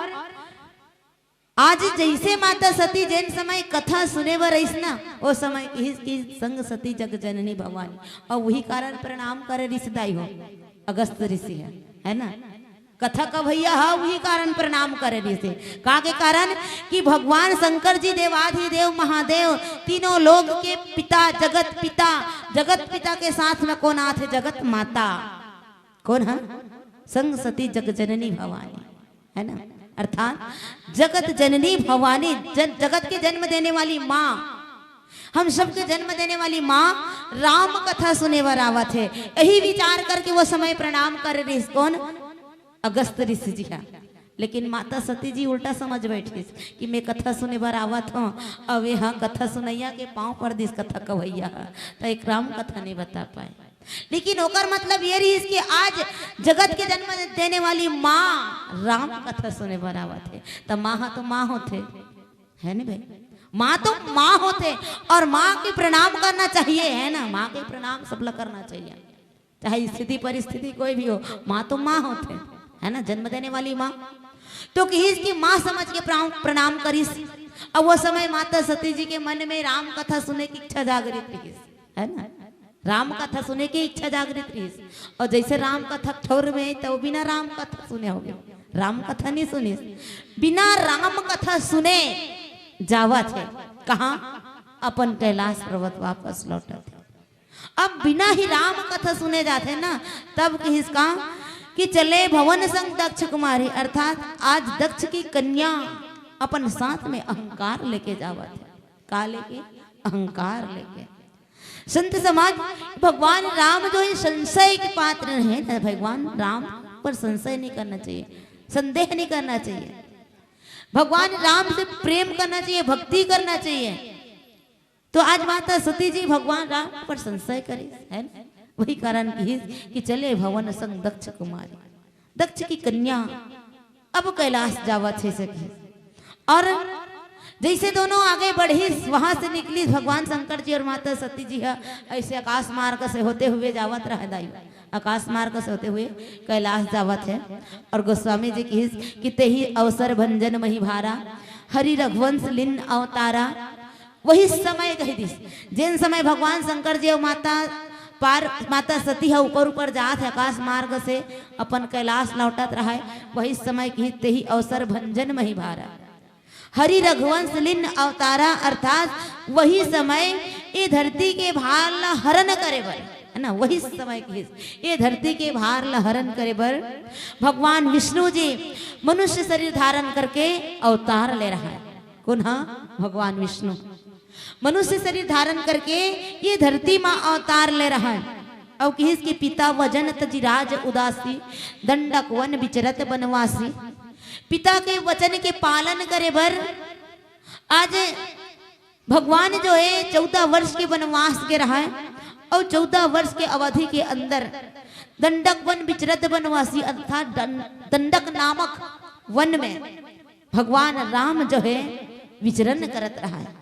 आज जैसे माता सती जिन समय कथा सुने वर ना, वो समय की संग सती जग जननी भवानी, और वही कारण प्रणाम करे ऋषिदाई हो अगस्त ऋषि है ना। कथा का भैया हा वही कारण प्रणाम करे ऋषि का के कारण कि भगवान शंकर जी देवाधिदेव महादेव तीनों लोग के पिता जगत पिता के साथ में कौन आते, जगत माता कौन है, संग सती जग जननी भवानी है ना। अर्थात जगत जननी भवानी, जगत के जन्म देने वाली माँ, हम सबके जन्म देने वाली माँ राम कथा सुने वर आवत है। यही विचार करके वो समय प्रणाम कर रही कौन, अगस्त ऋषि जी है। लेकिन माता सती जी उल्टा समझ बैठी कि मैं कथा सुने बर आवत हूँ, अब यहाँ कथा सुनैया के पाँव पर दिस कथा कवैया तो एक राम कथा नहीं बता पाए। लेकिन ओकर मतलब ये रही कि आज जगत के जन्म देने वाली माँ राम कथा सुने बर आवत है, तो माँ होते है नहीं भाई, माँ तो माँ होते, और माँ के प्रणाम करना चाहिए है ना। माँ के प्रणाम सब लोग करना चाहिए, चाहे स्थिति परिस्थिति कोई भी हो, माँ तो माँ होते है ना, जन्म देने वाली माँ। तो इसकी माँ समझ के प्रणाम करी। अब वो समय माता सती जी के मन में राम कथा सुने की इच्छा जागृत रही है ना, राम कथा सुने की इच्छा जागृत रही। और जैसे राम कथा ठौर में तो बिना राम कथा सुने हो गए, राम कथा नहीं सुनी, बिना राम कथा सुने जावा थे कहा, अपन कैलाश पर्वत वापस लौटा थे। अब बिना ही राम कथा सुने जाते ना, तब किसका कि चले भवन संग दक्ष कुमारी, अर्थात आज दक्ष की कन्या अपन साथ में अहंकार लेके जावा थे। का लेके, अहंकार लेके। संत समाज भगवान राम जो है संशय के पात्र है ना, भगवान राम पर संशय नहीं करना चाहिए, संदेह नहीं करना चाहिए, भगवान राम से प्रेम करना चाहिए, भक्ति करना चाहिए। तो आज माता सती जी भगवान राम पर संशय करे है ना, वही कारण कि चले भवन संग दक्ष कुमारी, दक्ष की कन्या अब कैलाश जावा थे सके। और जैसे दोनों आगे बढ़ी, वहां से निकली भगवान शंकर जी और माता सती जी है, ऐसे आकाश मार्ग से होते हुए जावत रहे दाई, आकाश मार्ग से होते हुए कैलाश जावत है। और गोस्वामी जी की ते ही अवसर भंजन मही भारा, हरि रघुवंश लिन अवतारा। वही समय कही दिस जिन समय भगवान शंकर जी और माता सती है ऊपर जात है आकाश मार्ग से अपन कैलाश लौटत रहा है, वही समय की ते ही अवसर भंजन मही भारा, हरि रघुवंश लिन अवतारा। अर्थात वही समय ये धरती के भार ला हरण करे बर है ना, वही समय की ये धरती के भार ला हरण करे बर भगवान विष्णु जी मनुष्य शरीर धारण करके अवतार ले रहा है। कौन? भगवान विष्णु मनुष्य शरीर धारण करके ये धरती माँ अवतार ले रहा है। और किसके पिता वजन तजिराज उदासी, दंडक वन विचरत बनवासी। पिता के वचन के पालन करे बर आज भगवान जो है 14 वर्ष के वनवास के रहा है, और 14 वर्ष के अवधि के अंदर दंडक वन विचरत बनवासी अर्थात दंडक नामक वन में भगवान राम जो है विचरण करत रहा है।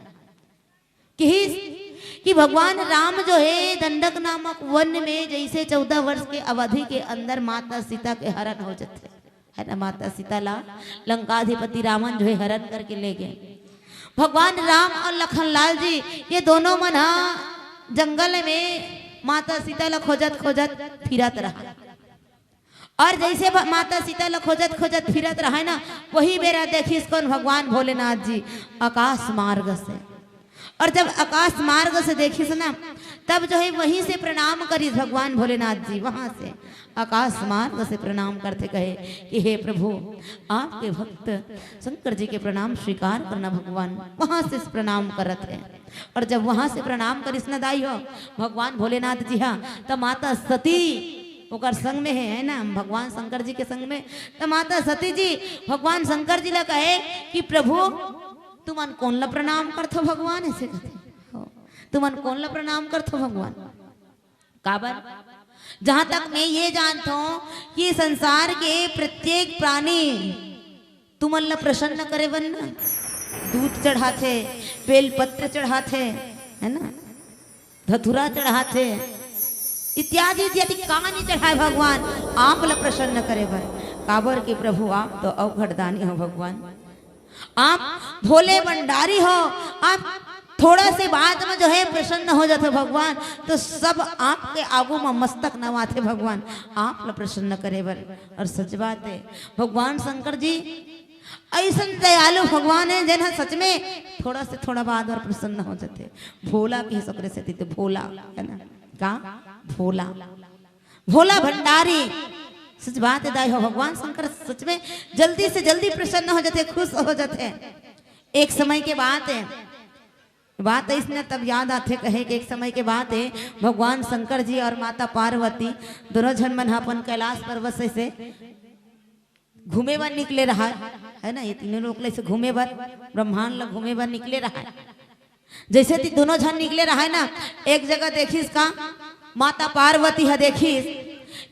कि भगवान राम जो है दंडक नामक वन में जैसे 14 वर्ष के अवधि के अंदर माता सीता के हरण हो जाते है ना। माता सीता ला लंकाधिपति रावण जो है हरण करके ले गए। भगवान राम और लखन लाल जी ये दोनों मना जंगल में माता सीता ला खोजत खोजत फिरत रहा। और जैसे माता सीता ला खोजत खोजत फिरत रहा है ना, वही बेरा देखिस कौन भगवान भोलेनाथ जी आकाश मार्ग से। और जब आकाश मार्ग से देखिस ना, तब जो है वहीं से प्रणाम करी भगवान भोलेनाथ जी। वहां से आकाश मार्ग से प्रणाम करते कहे कि हे प्रभु, आपके भक्त शंकर जी के प्रणाम स्वीकार करना भगवान। वहां से प्रणाम करत है। और जब वहां से प्रणाम करिस न दाई हो भगवान भोलेनाथ जी, हाँ, तब माता सती ओकर संग में है ना, भगवान शंकर जी के संग में। तो माता सती जी भगवान शंकर जी ला कहे कि प्रभु तुमन कौन ला प्रणाम करथो भगवान, ऐसे कहते तुमन कौन ला प्रणाम करथो भगवान। काबर जहां तक मैं ये जानता हूं कि संसार के प्रत्येक प्राणी तुमन ला प्रसन्न करे बन ना दूध चढ़ाते, बेलपत्र चढ़ाते, है ना, धतुरा चढ़ाते, इत्यादि इत्यादि कहानी चढ़ाए भगवान आप ला प्रसन्न करे बर। काबर के प्रभु आप तो अवघड़दानी हो भगवान, आप भोले भंडारी हो। आप थोड़ा से बात में जो है प्रसन्न हो जाते भगवान, तो सब आपके आगू में मस्तक नवाते भगवान आप ला प्रसन्न करे बर। और सच बात है भगवान शंकर जी ऐसा दयालु भगवान है जिन्हें सच में थोड़ा से थोड़ा बात और प्रसन्न हो जाते। भोला की सकरे से तो भोला है ना, का भोला भोला भंडारी। सच बात है दाई हो भगवान शंकर सच में जल्दी से जल्दी प्रसन्न हो जाते, खुश हो जाते। एक समय के बात है, बात इसने तब याद आते कहे कि एक समय के बात है भगवान शंकर जी और माता पार्वती दोनों जन मन अपन कैलाश पर्वत से घूमे बर निकले रहा है ना। ये तीनों लोग से घूमे बर ब्रह्मांड ला घूमे बर निकले रहा। जैसे दोनों जन निकले रहा है ना, एक जगह देखिस का माता पार्वती है देखिस,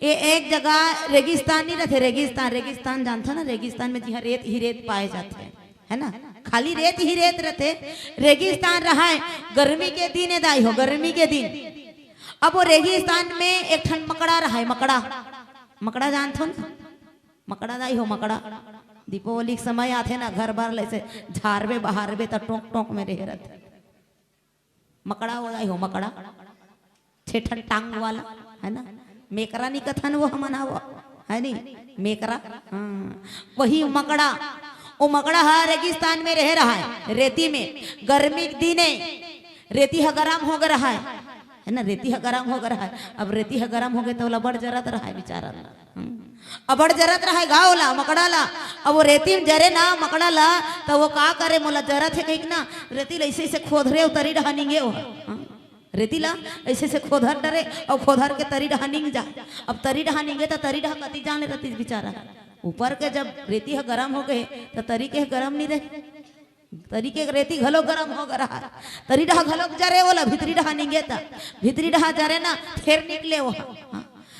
ये एक जगह रेगिस्तान नहीं रहते, रेगिस्तान रेगिस्तान जानता ना, रेगिस्तान में जहाँ रेत ही रेत पाए जाते हैं, है ना, खाली रेत ही रेत रहते। रेगिस्तान रहा है गर्मी के दिन है दाई हो, गर्मी के दिन। अब वो रेगिस्तान में एक ठन मकड़ा रहा है, मकड़ा मकड़ा जानते हो ना, मकड़ा दाई हो, मकड़ा दीपावली के समय आते ना घर बार ऐसे झारबे बहारबे तो टोक टोक में रह रहते मकड़ा हो दाई हो, मकड़ा छेठन टांग वाला है ना, मेकरा नहीं कथन वो हमना वो है नहीं मेकरा, हाँ वही मकड़ा। वो मकड़ा है रेगिस्तान में रह रहा है, रेती में, गर्मी के दिन रेती है गरम हो रहा है ना, रेती है गरम हो रहा है। अब रेती है गरम हो गए तो लबड़ जरत रहा है बेचारा, अबड़ जरत रहा है गाँव ला मकड़ा ला। अब वो रेती में जरे ना मकड़ा ला तो वो का करे, मोला जरत है कहीं ना, रेती ऐसे ऐसे खोदरे उतरी रहा निंगे वो, रेती ला ऐसे से खोदर डरे और खोदर के तरी रहा निंग जा। अब तरी रहा निंगे तो तरी रहा कति जान ले रहती बेचारा। ऊपर के जब रेती है गरम हो गए तो तरी के गरम नहीं रहे, तरी के रेती घलो गरम हो रहा, तरी रहा घलो जरे बोला भीतरी रहा निंगे था, भीतरी रहा जरे ना फिर निकले वो,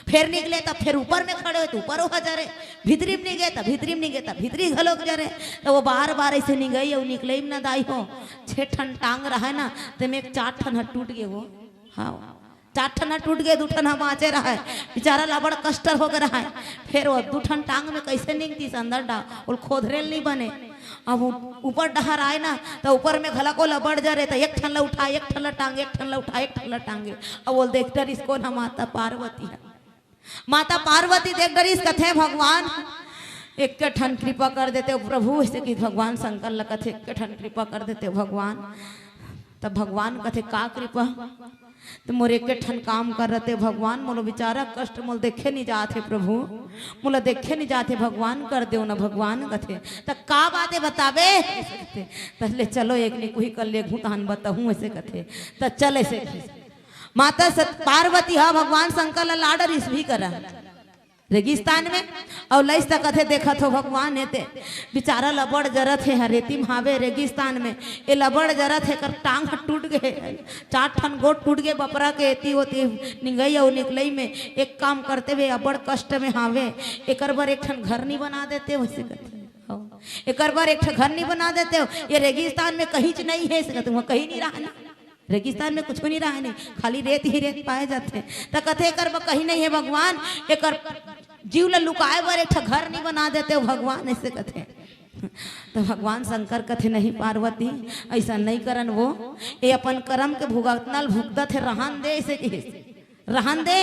फिर निकले तो फिर ऊपर में खड़े हो तो ऊपर हो जरे, भीतरी में नहीं गए तो भीतरी में नहीं गए तो भीतरी घलो जरे। तो वो बार बार ऐसे नहीं गई और निकले ना दाई हो, 6 ठन टांग रहा है ना, तो में 4 ठन टूट गए वो, हाँ 4 ठन टूट गए, 2 ठन बाँचे रहा है बेचारा ला बड़ा कष्ट हो रहा है। फिर वो 2 ठन टांग में कैसे निकती अंदर डा और खोदरेल नहीं बने। अब ऊपर डहर आए ना तो ऊपर में घला को लबड़ जा रहे, तो एक ठन ला उठा, एक ठन ला टांगे, एक ठन ला उठा, एक ठन ला टांगे। अब बोल देख डर इसको ना माता पार्वती है, माता पार्वती देख डर इस कथे भगवान एक ठन कृपा कर देते हो प्रभु, ऐसे कि भगवान शंकर ला कथे एक ठन कृपा कर देते हो भगवान। तब भगवान कथे का कृपा, तो मोर एक ठन काम कर रहे भगवान, मोलो बेचारा कष्ट मोल देखे नहीं जाते प्रभु, मोला देखे नहीं जाते भगवान, कर दो ना भगवान कथे। तो का बातें बतावे, पहले चलो एक ने कोई कर ले घुटान बताऊं ऐसे कथे। तो चल ऐसे माता पार्वती हा भगवान शंकर लाडर इस भी करा रेगिस्तान में, और लैस तक कथे देखा तो भगवान हेते बेचारा लबड़ जरत है रेती महावे रेगिस्तान में, ये लबड़ जरत है कर टांग टूट गए, 4 ठन गोट टूट गए बपरा के एती होती निगई और निकलई में। एक काम करते हुए अबड़ कष्ट में हावे, एक बार एक ठन घर नहीं बना देते हो वैसे कहते, एक बार एक ठन घर नहीं बना देते हो। ये रेगिस्तान में कहीं नहीं है कहते, वहाँ कहीं नहीं रहा, रेगिस्तान में कुछ भी नहीं रहा है, नहीं खाली रेत ही रेत पाए जाते हैं। तो कथे कर कहीं नहीं है भगवान, एक जीव ला लुकाए बर एक ठा घर नहीं बना देते हो भगवान, ऐसे कथे। तो भगवान शंकर कथे नहीं पार्वती ऐसा नहीं करन, वो ये अपन कर्म के भुगतनल भुगतत है रहन दे, ऐसे कहे रहन दे,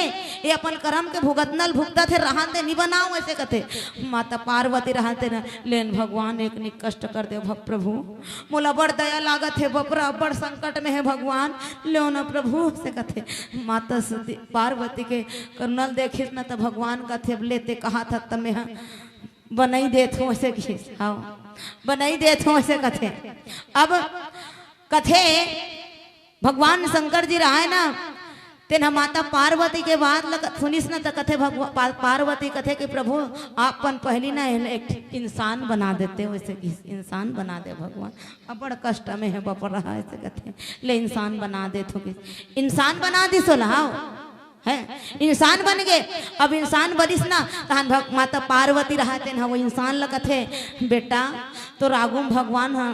ये अपन कर्म के भुगतनल भुगतत है रहन दे, नहीं बनाओ, ऐसे कथे। माता पार्वती रहते न लेन भगवान एक निक कष्ट कर दे प्रभु, मोला बड़ दया लागत है, बपरा बड़ संकट में है भगवान, ले न प्रभु, से कथे। माता सती पार्वती के कर्नल देखिस न तो भगवान कथे लेते कहा था तमे बनाई देत हो, ऐसे की हाँ बनाई देत हो, ऐसे कथे। अब कथे भगवान शंकर जी रहा है ना, तेना माता पार्वती के बाद सुनिस ना तो कथे भगवान पार्वती कथे कि प्रभु आपन पहली ना एक इंसान बना देते, वैसे इंसान बना दे भगवान, अब बड़ा कष्ट में है बपर रहा, ऐसे कथे ले इंसान बना दे तो इंसान बना दी सो लहाओ है, इंसान बन गए। अब इंसान बनिस ना तहन माता पार्वती रहते हैं वो इंसान लगते बेटा तो रागुम भगवान हाँ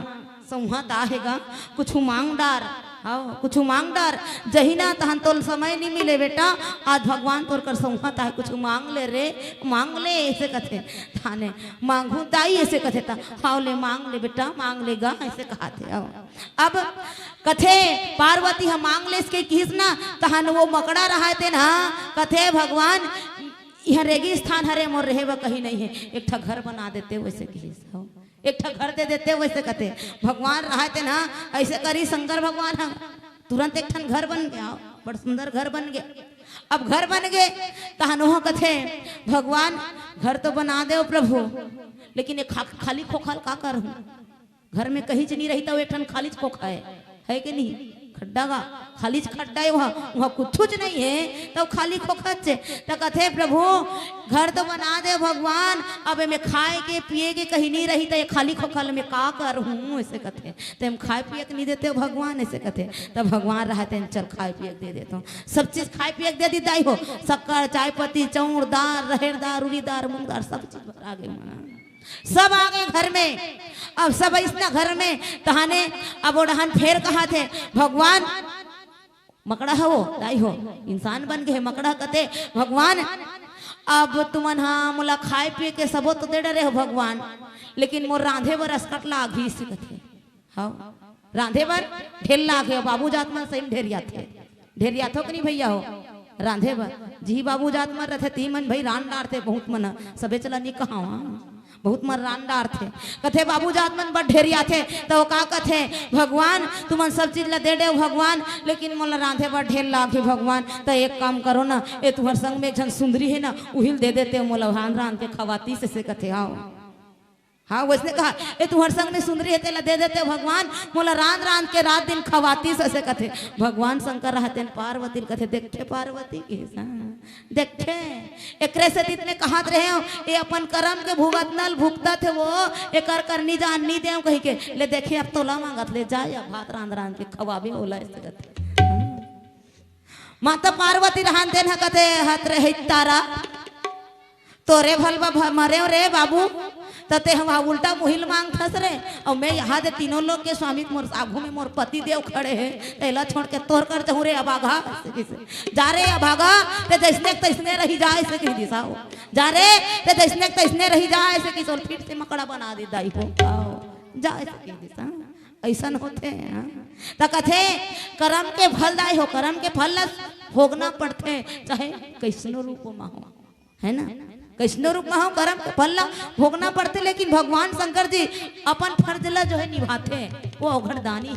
संहत आएगा, कुछ मांग डार, हाँ कुछ मांग डार, जही ना तहन तो समय नहीं मिले बेटा, आज भगवान तोर कर संहत आए, कुछ मांग ले रे, मांग ले, ऐसे कथे थाने मांगू दाई, ऐसे कथे था हाँ ले मांग ले बेटा, मांग लेगा, ऐसे कहा थे। अब कथे पार्वती हम मांग ले इसके किस ना तहन वो मकड़ा रहा थे ना, कथे भगवान यह रेगिस्तान हरे मोर रहे वह कहीं नहीं है, एक ठा घर बना देते वैसे किस, एक ठा घर दे देते वैसे कहते भगवान रहते ना, ऐसे करी शंकर भगवान हम तुरंत एक ठन घर बन गया, बड़ा सुंदर घर बन गया। अब घर बन गए तहन वह कथे भगवान घर तो बना दे प्रभु, लेकिन एक खाली खोखल का कर हूँ, घर में कहीं नहीं रही तो एक ठन खाली खोखा है कि नहीं, खड्डा का खाली खड्डा है, वहाँ कुछ नहीं है तो खाली खोखत से तो कथे प्रभु घर तो बना दे भगवान, अब मैं खाए के पिए के कहीं नहीं रही तो ये खाली खोखल में का कर हूँ, ऐसे कथे तो हम खाए पिए के नहीं देते हो भगवान, ऐसे कथे तब भगवान रहते हैं चल खाए पिए दे देता हूँ, सब चीज खाए पिए दे दी दाई हो, शक्कर चाय पत्ती चौड़ दार रहेर दार उड़ी दार मूंग दार सब चीज आ गए, सब आ गए घर में। अब सब इतना घर में तहाने अब ओढ़ान फेर कहा थे भगवान मकड़ा हो दाई हो इंसान बन गए, मकड़ा कहते भगवान अब तुमन हाँ मोला खाए पिए के सबो तो दे डरे हो भगवान, लेकिन मोर रांधे बर अस्कट लाग ही से कथे हाँ रांधे बर ढेर लाग है, बाबू जात में सही ढेरिया थे, ढेरिया थो कि नहीं भैया हो रांधे बर जी बाबू जात में रहते ती मन भाई रान डार थे बहुत मन सबे चला नहीं कहा बहुत मन रानदार थे, कथे बाबू जात मन बड़ ढेरिया थे तो का कथे भगवान तुमन सब चीज ला दे दे भगवान, लेकिन मोला रांधे बड़ ढेर लागे भगवान, तो एक काम करो ना ये तुम्हार संग में एक जन सुंदरी है ना उहिल दे देते हो मोला रान के खवाती से कथे आओ हाँ वैसे कहा ये तुम्हारे संग में सुंदरी है तेला दे देते भगवान, मोला रान के रात दिन खवाती से कथे भगवान शंकर रहते पार्वती कथे देखते पार्वती के देखते एक से इतने कहात रहे हो ये अपन कर्म के भुगतनल भुगता थे वो एक करनी जान नहीं दे कहीं के ले देखिए अब तोला मांगत ले जाए अब भात रान के खवाबे ओला ऐसे कथे माता पार्वती रहन देन कथे हाथ रहे तारा तोरे भलवा मरे रे बाबू तते हम उल्टा मुहिल मांग फंस रहे और मैं यहाँ दे तीनों लोग के स्वामी मोर आगू में मोर पति देव खड़े हैं, तेला छोड़ के तोड़ कर चहू रे अभागा जा रे अभागा ते तैसने रही जाए से कही दिशा हो जा रे ते तैसने रही जाए से किसी फिर से मकड़ा बना दे दाई हो जा ऐसे दिशा ऐसा होते हैं तो कथे कर्म के फल दाई हो, कर्म के फल भोगना पड़ते चाहे कैसनो रूप में हो है ना, कैसनो रूप में हो कर्म के फल भोगना पड़ते, लेकिन भगवान शंकर जी अपन फर्ज ला जो है निभाते वो अवघड़दानी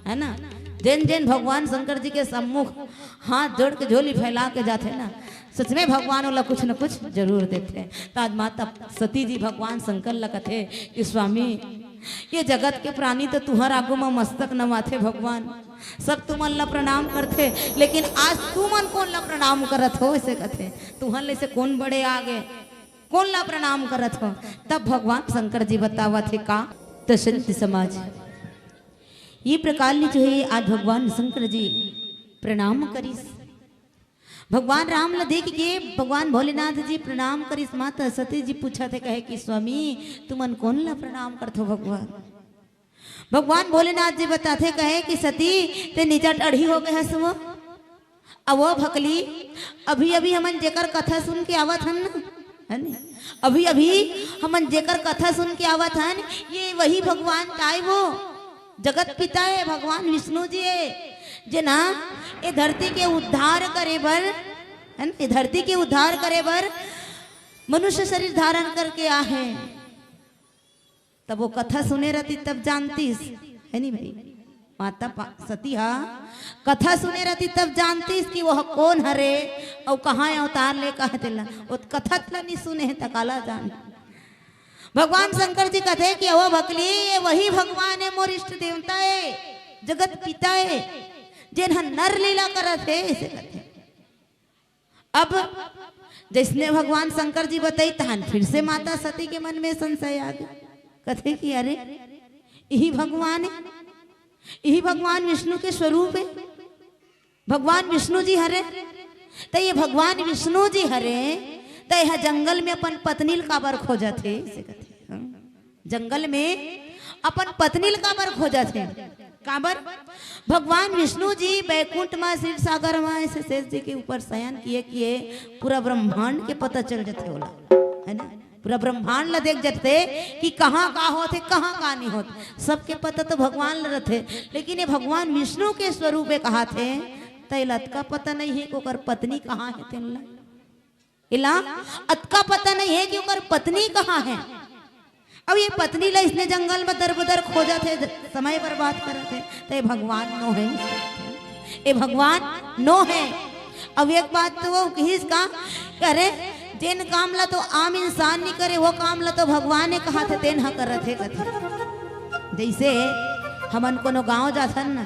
है ना, जैन जैन भगवान शंकर जी के सम्मुख हाथ जोड़ के झोली फैला के जाते ना सच में भगवान वाला कुछ न कुछ जरूर देते। ताज माता सती जी भगवान शंकर ला कथे कि स्वामी ये जगत के प्राणी तो तुहर आगू में मस्तक नवाथे भगवान, सब तुमन ला प्रणाम करते, लेकिन आज तुमन कौन ला प्रणाम करत हो ऐसे कथे तुहन ले से कौन बड़े आगे कौन ला प्रणाम करत हो। तब भगवान शंकर जी बतावा थे का तो संत समाज ये प्रकार ने जो है आज भगवान शंकर जी प्रणाम करीस, भगवान राम ला देख के भगवान भोलेनाथ जी प्रणाम करीस, माता सती जी पूछा थे कहे कि स्वामी तुमन कौन ला प्रणाम करते हो भगवान, भगवान भोलेनाथ जी बताते कहे कि सती ते निजट अढ़ी हो गए हस वो अब वो भकली अभी अभी हमन जेकर कथा सुन के आवत हन है ना। अभी अभी हमन जेकर कथा सुन के आवत हन, ये वही भगवान ताई वो जगत पिता है, भगवान विष्णु जी है, जे ना ये धरती के उद्धार करे बर, है ना, ये धरती के उद्धार करे बर मनुष्य शरीर धारण करके आ है। तब वो कथा सुने रहती तब जानतीस, है नहीं भाई, माता सती हा कथा सुने रहती तब जानतीस कि वह कौन हरे और कहाँ अवतार ले कहा दिला, वो कथा तला नहीं सुने है तकाला जान। भगवान शंकर जी कहते कि वो भकली ये वही भगवान है, मोर इष्ट देवता है, जगत पिता है, जिन्हा नर लीला करत है ऐसे कहते। अब जिसने भगवान शंकर जी बताई तहन फिर से माता सती के मन में संशय आ गया, कहते कि अरे यही भगवान है, यही भगवान विष्णु के स्वरूप है, भगवान विष्णु जी हरे। तो ये भगवान विष्णु जी हरे तो यह जंगल में अपन पत्नी काबर खोजा थे, जंगल में अपन पत्नी काबर खोजा थे, काबर भगवान विष्णु जी बैकुंठ में क्षीर सागर में ऐसे शेष जी के ऊपर शयन किए किए पूरा ब्रह्मांड के पता चल जाते होला, है ना, पूरा ब्रह्मांड ला देख जाते कि कहाँ का होते कहाँ का नहीं होते, सबके पता तो भगवान ला रहते, लेकिन ये भगवान विष्णु के स्वरूप कहा थे तैलत का पता नहीं है कि ओकर पत्नी कहाँ है, तेला इला अतका पता नहीं है कि ओकर पत्नी कहाँ है। अब ये पत्नी ला इसने जंगल में दर बदर खोजा थे, समय बर्बाद कर थे, तो ये भगवान नो है, ये भगवान नो है। अब एक बात तो वो किस का अरे जिन काम ला तो आम इंसान नहीं करे, वो काम ला तो भगवान ने कहा थे तेन हा करत है कथे। जैसे हमन कोनो गांव जाथन ना,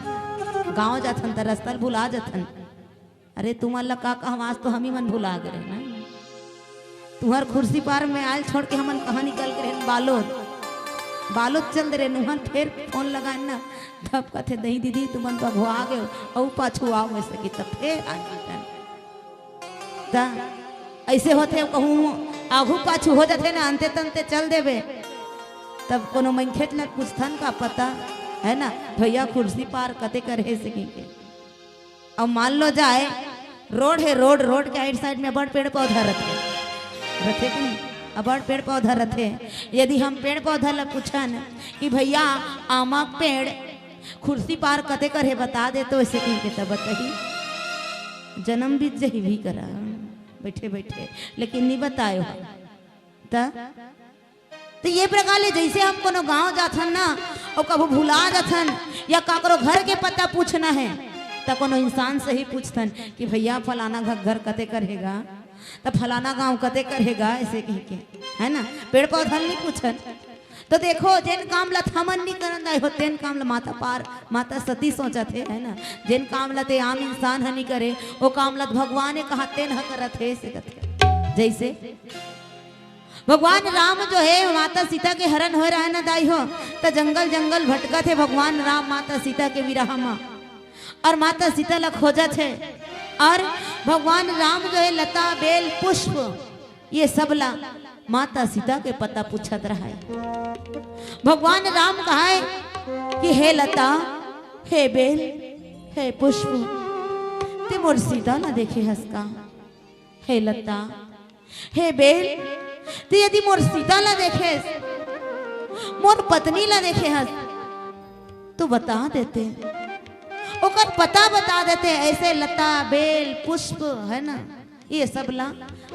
गांव जाथन तो रास्ता भुला जाथन, अरे तुम्हारा का कहवास तो हम ही मन भुला गए ना, तुम्हार खुर्सी पार में आयल छोड़ के हमन कहाँ निकल गए बालोद, बालोद चल रहे नुहन, फिर फोन लगा ना तब कहते नहीं दीदी तुमन भगवा गए और पाछू आओ वैसे कि तब फिर ऐसे होते कहूँ आघू पाछू हो जाते ना, अंते तंते चल देवे तब कोनो मनखेट न पूछथन का पता है ना, भैया कुर्सी पार कते करे सके। अब मान लो जाए रोड है, रोड रोड के आइड साइड में बड़ पेड़ पौधा रखे कि नहीं, अब बड़ पेड़ पौधा रखे, यदि हम पेड़ पौधा ला पूछन कि भैया आमा पेड़ कुर्सी पार कते करे बता दे तो ऐसे कहीं के तब बताही जन्म बीत जही भी करा बैठे बैठे, लेकिन नहीं बताए हो। तो ये प्रकार ले जैसे हम कोनो गांव जाथन ना और कभी भुला जाथन या काकरो घर के पता पूछना है तो कोनो इंसान से ही पूछथन कि भैया फलाना घर कते करेगा, तो फलाना गांव कते करेगा ऐसे कह के, है ना, पेड़ पौधा नहीं पूछन। तो देखो जिन काम ला थमन नहीं करन आए हो तेन काम ला माता पार माता सती सोचा थे, है ना, जिन काम ला ते आम इंसान हनी करे वो काम ला भगवान ने कहा तेन ह करत है ऐसे कहते। जैसे भगवान राम जो है माता सीता के हरण हो रहा है ना दाई हो, तो जंगल जंगल भटका थे भगवान राम माता सीता के विरह में, और माता सीता ला खोजा थे, और भगवान राम जो है लता बेल पुष्प ये सब ला माता सीता के पता पूछत रहा है। भगवान राम कहा है कि हे लता हे बेल हे पुष्प ते मोर सीता ना देखे हंसका, हे लता हे बेल ते यदि मोर सीता ला देखे मोर पत्नी ला देखे हंस तो बता देते, ओकर पता बता देते, ऐसे लता बेल पुष्प है ना ये सब ला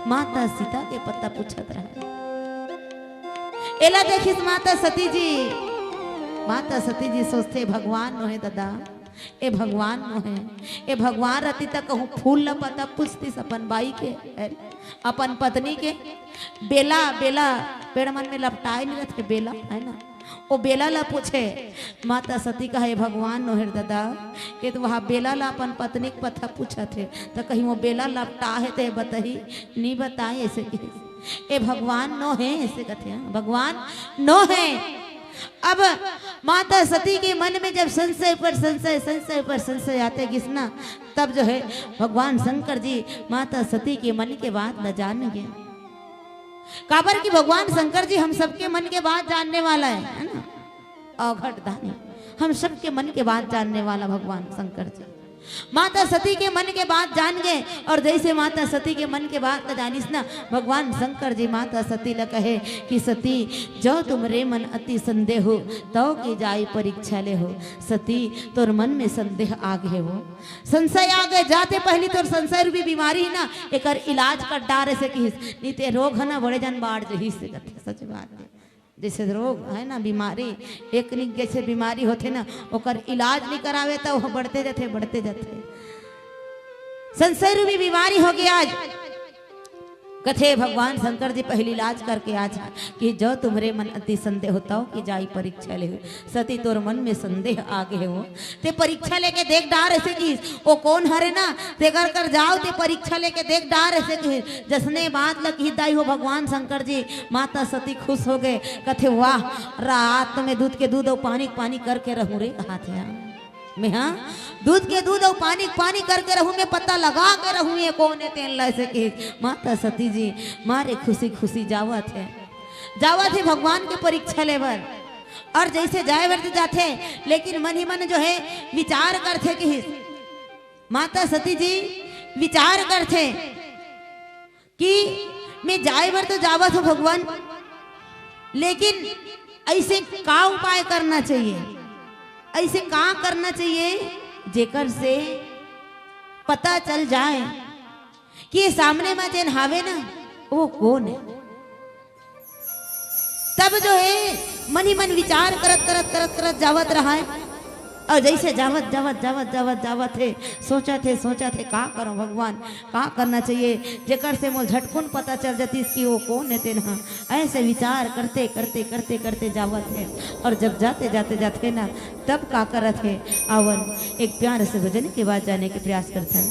माता सीता के पता पूछत रहा। एला देखिस माता सती जी सोचते भगवान नो है दादा, ए भगवान नो है, ए भगवान रहती तक कहूँ फूल ला पता पूछती अपन बाई के, अपन पत्नी के बेला बेला पेड़ मन में लपटाए नहीं रहते बेला, है ना, वो बेला ला पूछे माता सती का है भगवान नो है दादा, ये तो वहाँ बेला ला अपन पत्नी के पता पूछा थे तो कहीं वो बेला लपटा है तो बताही नहीं बताए ऐसे ए भगवान नो है ऐसे कहते हैं, भगवान नो है। अब माता सती के मन में जब संशय पर संशय संशय पर संशय आते किसना, तब जो है भगवान शंकर जी माता सती के मन के बात न जान गए, काबर कि भगवान शंकर जी हम सबके मन के बात जानने वाला है ना, अघट दानी हम सबके मन के बात जानने वाला भगवान शंकर जी माता सती के मन के बात जान गए और जैसे माता सती के मन के बात जानिस ना भगवान शंकर जी माता सती ल कहे कि सती जो तुमरे मन अति संदेह हो तो की जाए परीक्षा ले हो। सती तोर मन में संदेह आ गए हो, संशय आ गए जाते पहली तोर संशय रूपी बीमारी है ना एकर इलाज कर डारे से किस नीते रोग है ना बड़े जन बाढ़ जही से कथे। सच बात है, जैसे रोग है ना बीमारी एक निक जैसे बीमारी होते ना ओकर इलाज नहीं करावे तो वो बढ़ते जाते। संशय रूपी बीमारी हो गया आज कथे भगवान शंकर जी पहली इलाज करके आज कि जो तुम्हारे मन अति संदेह होता हो कि जाई परीक्षा ले। सती तोर मन में संदेह आ गए हो ते परीक्षा लेके देख डार ऐसे की ओ कौन हरे ना ते कर जाओ ते परीक्षा लेके देख डार ऐसे की जसने बात लगी दाई हो भगवान शंकर जी माता सती खुश हो गए कथे वाह रात में दूध के दूध और पानी करके रहूं रे कहा थे मैं हाँ दूध के दूध और पानी करके रहूं मैं पता लगा के रहूं ये कौन है तेन लाए से कि माता सती जी मारे खुशी जावत है भगवान के परीक्षा लेवर और जैसे जाए वर्त जाते लेकिन मन ही मन जो है विचार करते कि माता सती जी विचार करते कि मैं जाए वर्त जावत हूं भगवान लेकिन ऐसे का उपाय करना चाहिए, ऐसे कहाँ करना चाहिए जेकर से पता चल जाए कि ये सामने में जेन हावे ना वो कौन है। तब जो है मन ही मन विचार करत जावत रहा है और जैसे जावत थे सोचा थे का करो भगवान का करना चाहिए जेकर से मोल झटकुन पता चल जाती कि वो कौन है तेना। ऐसे विचार करते जावत है और जब जाते ना तब का करत है आवन एक प्यार से भजन के बाद जाने के प्रयास करते हैं।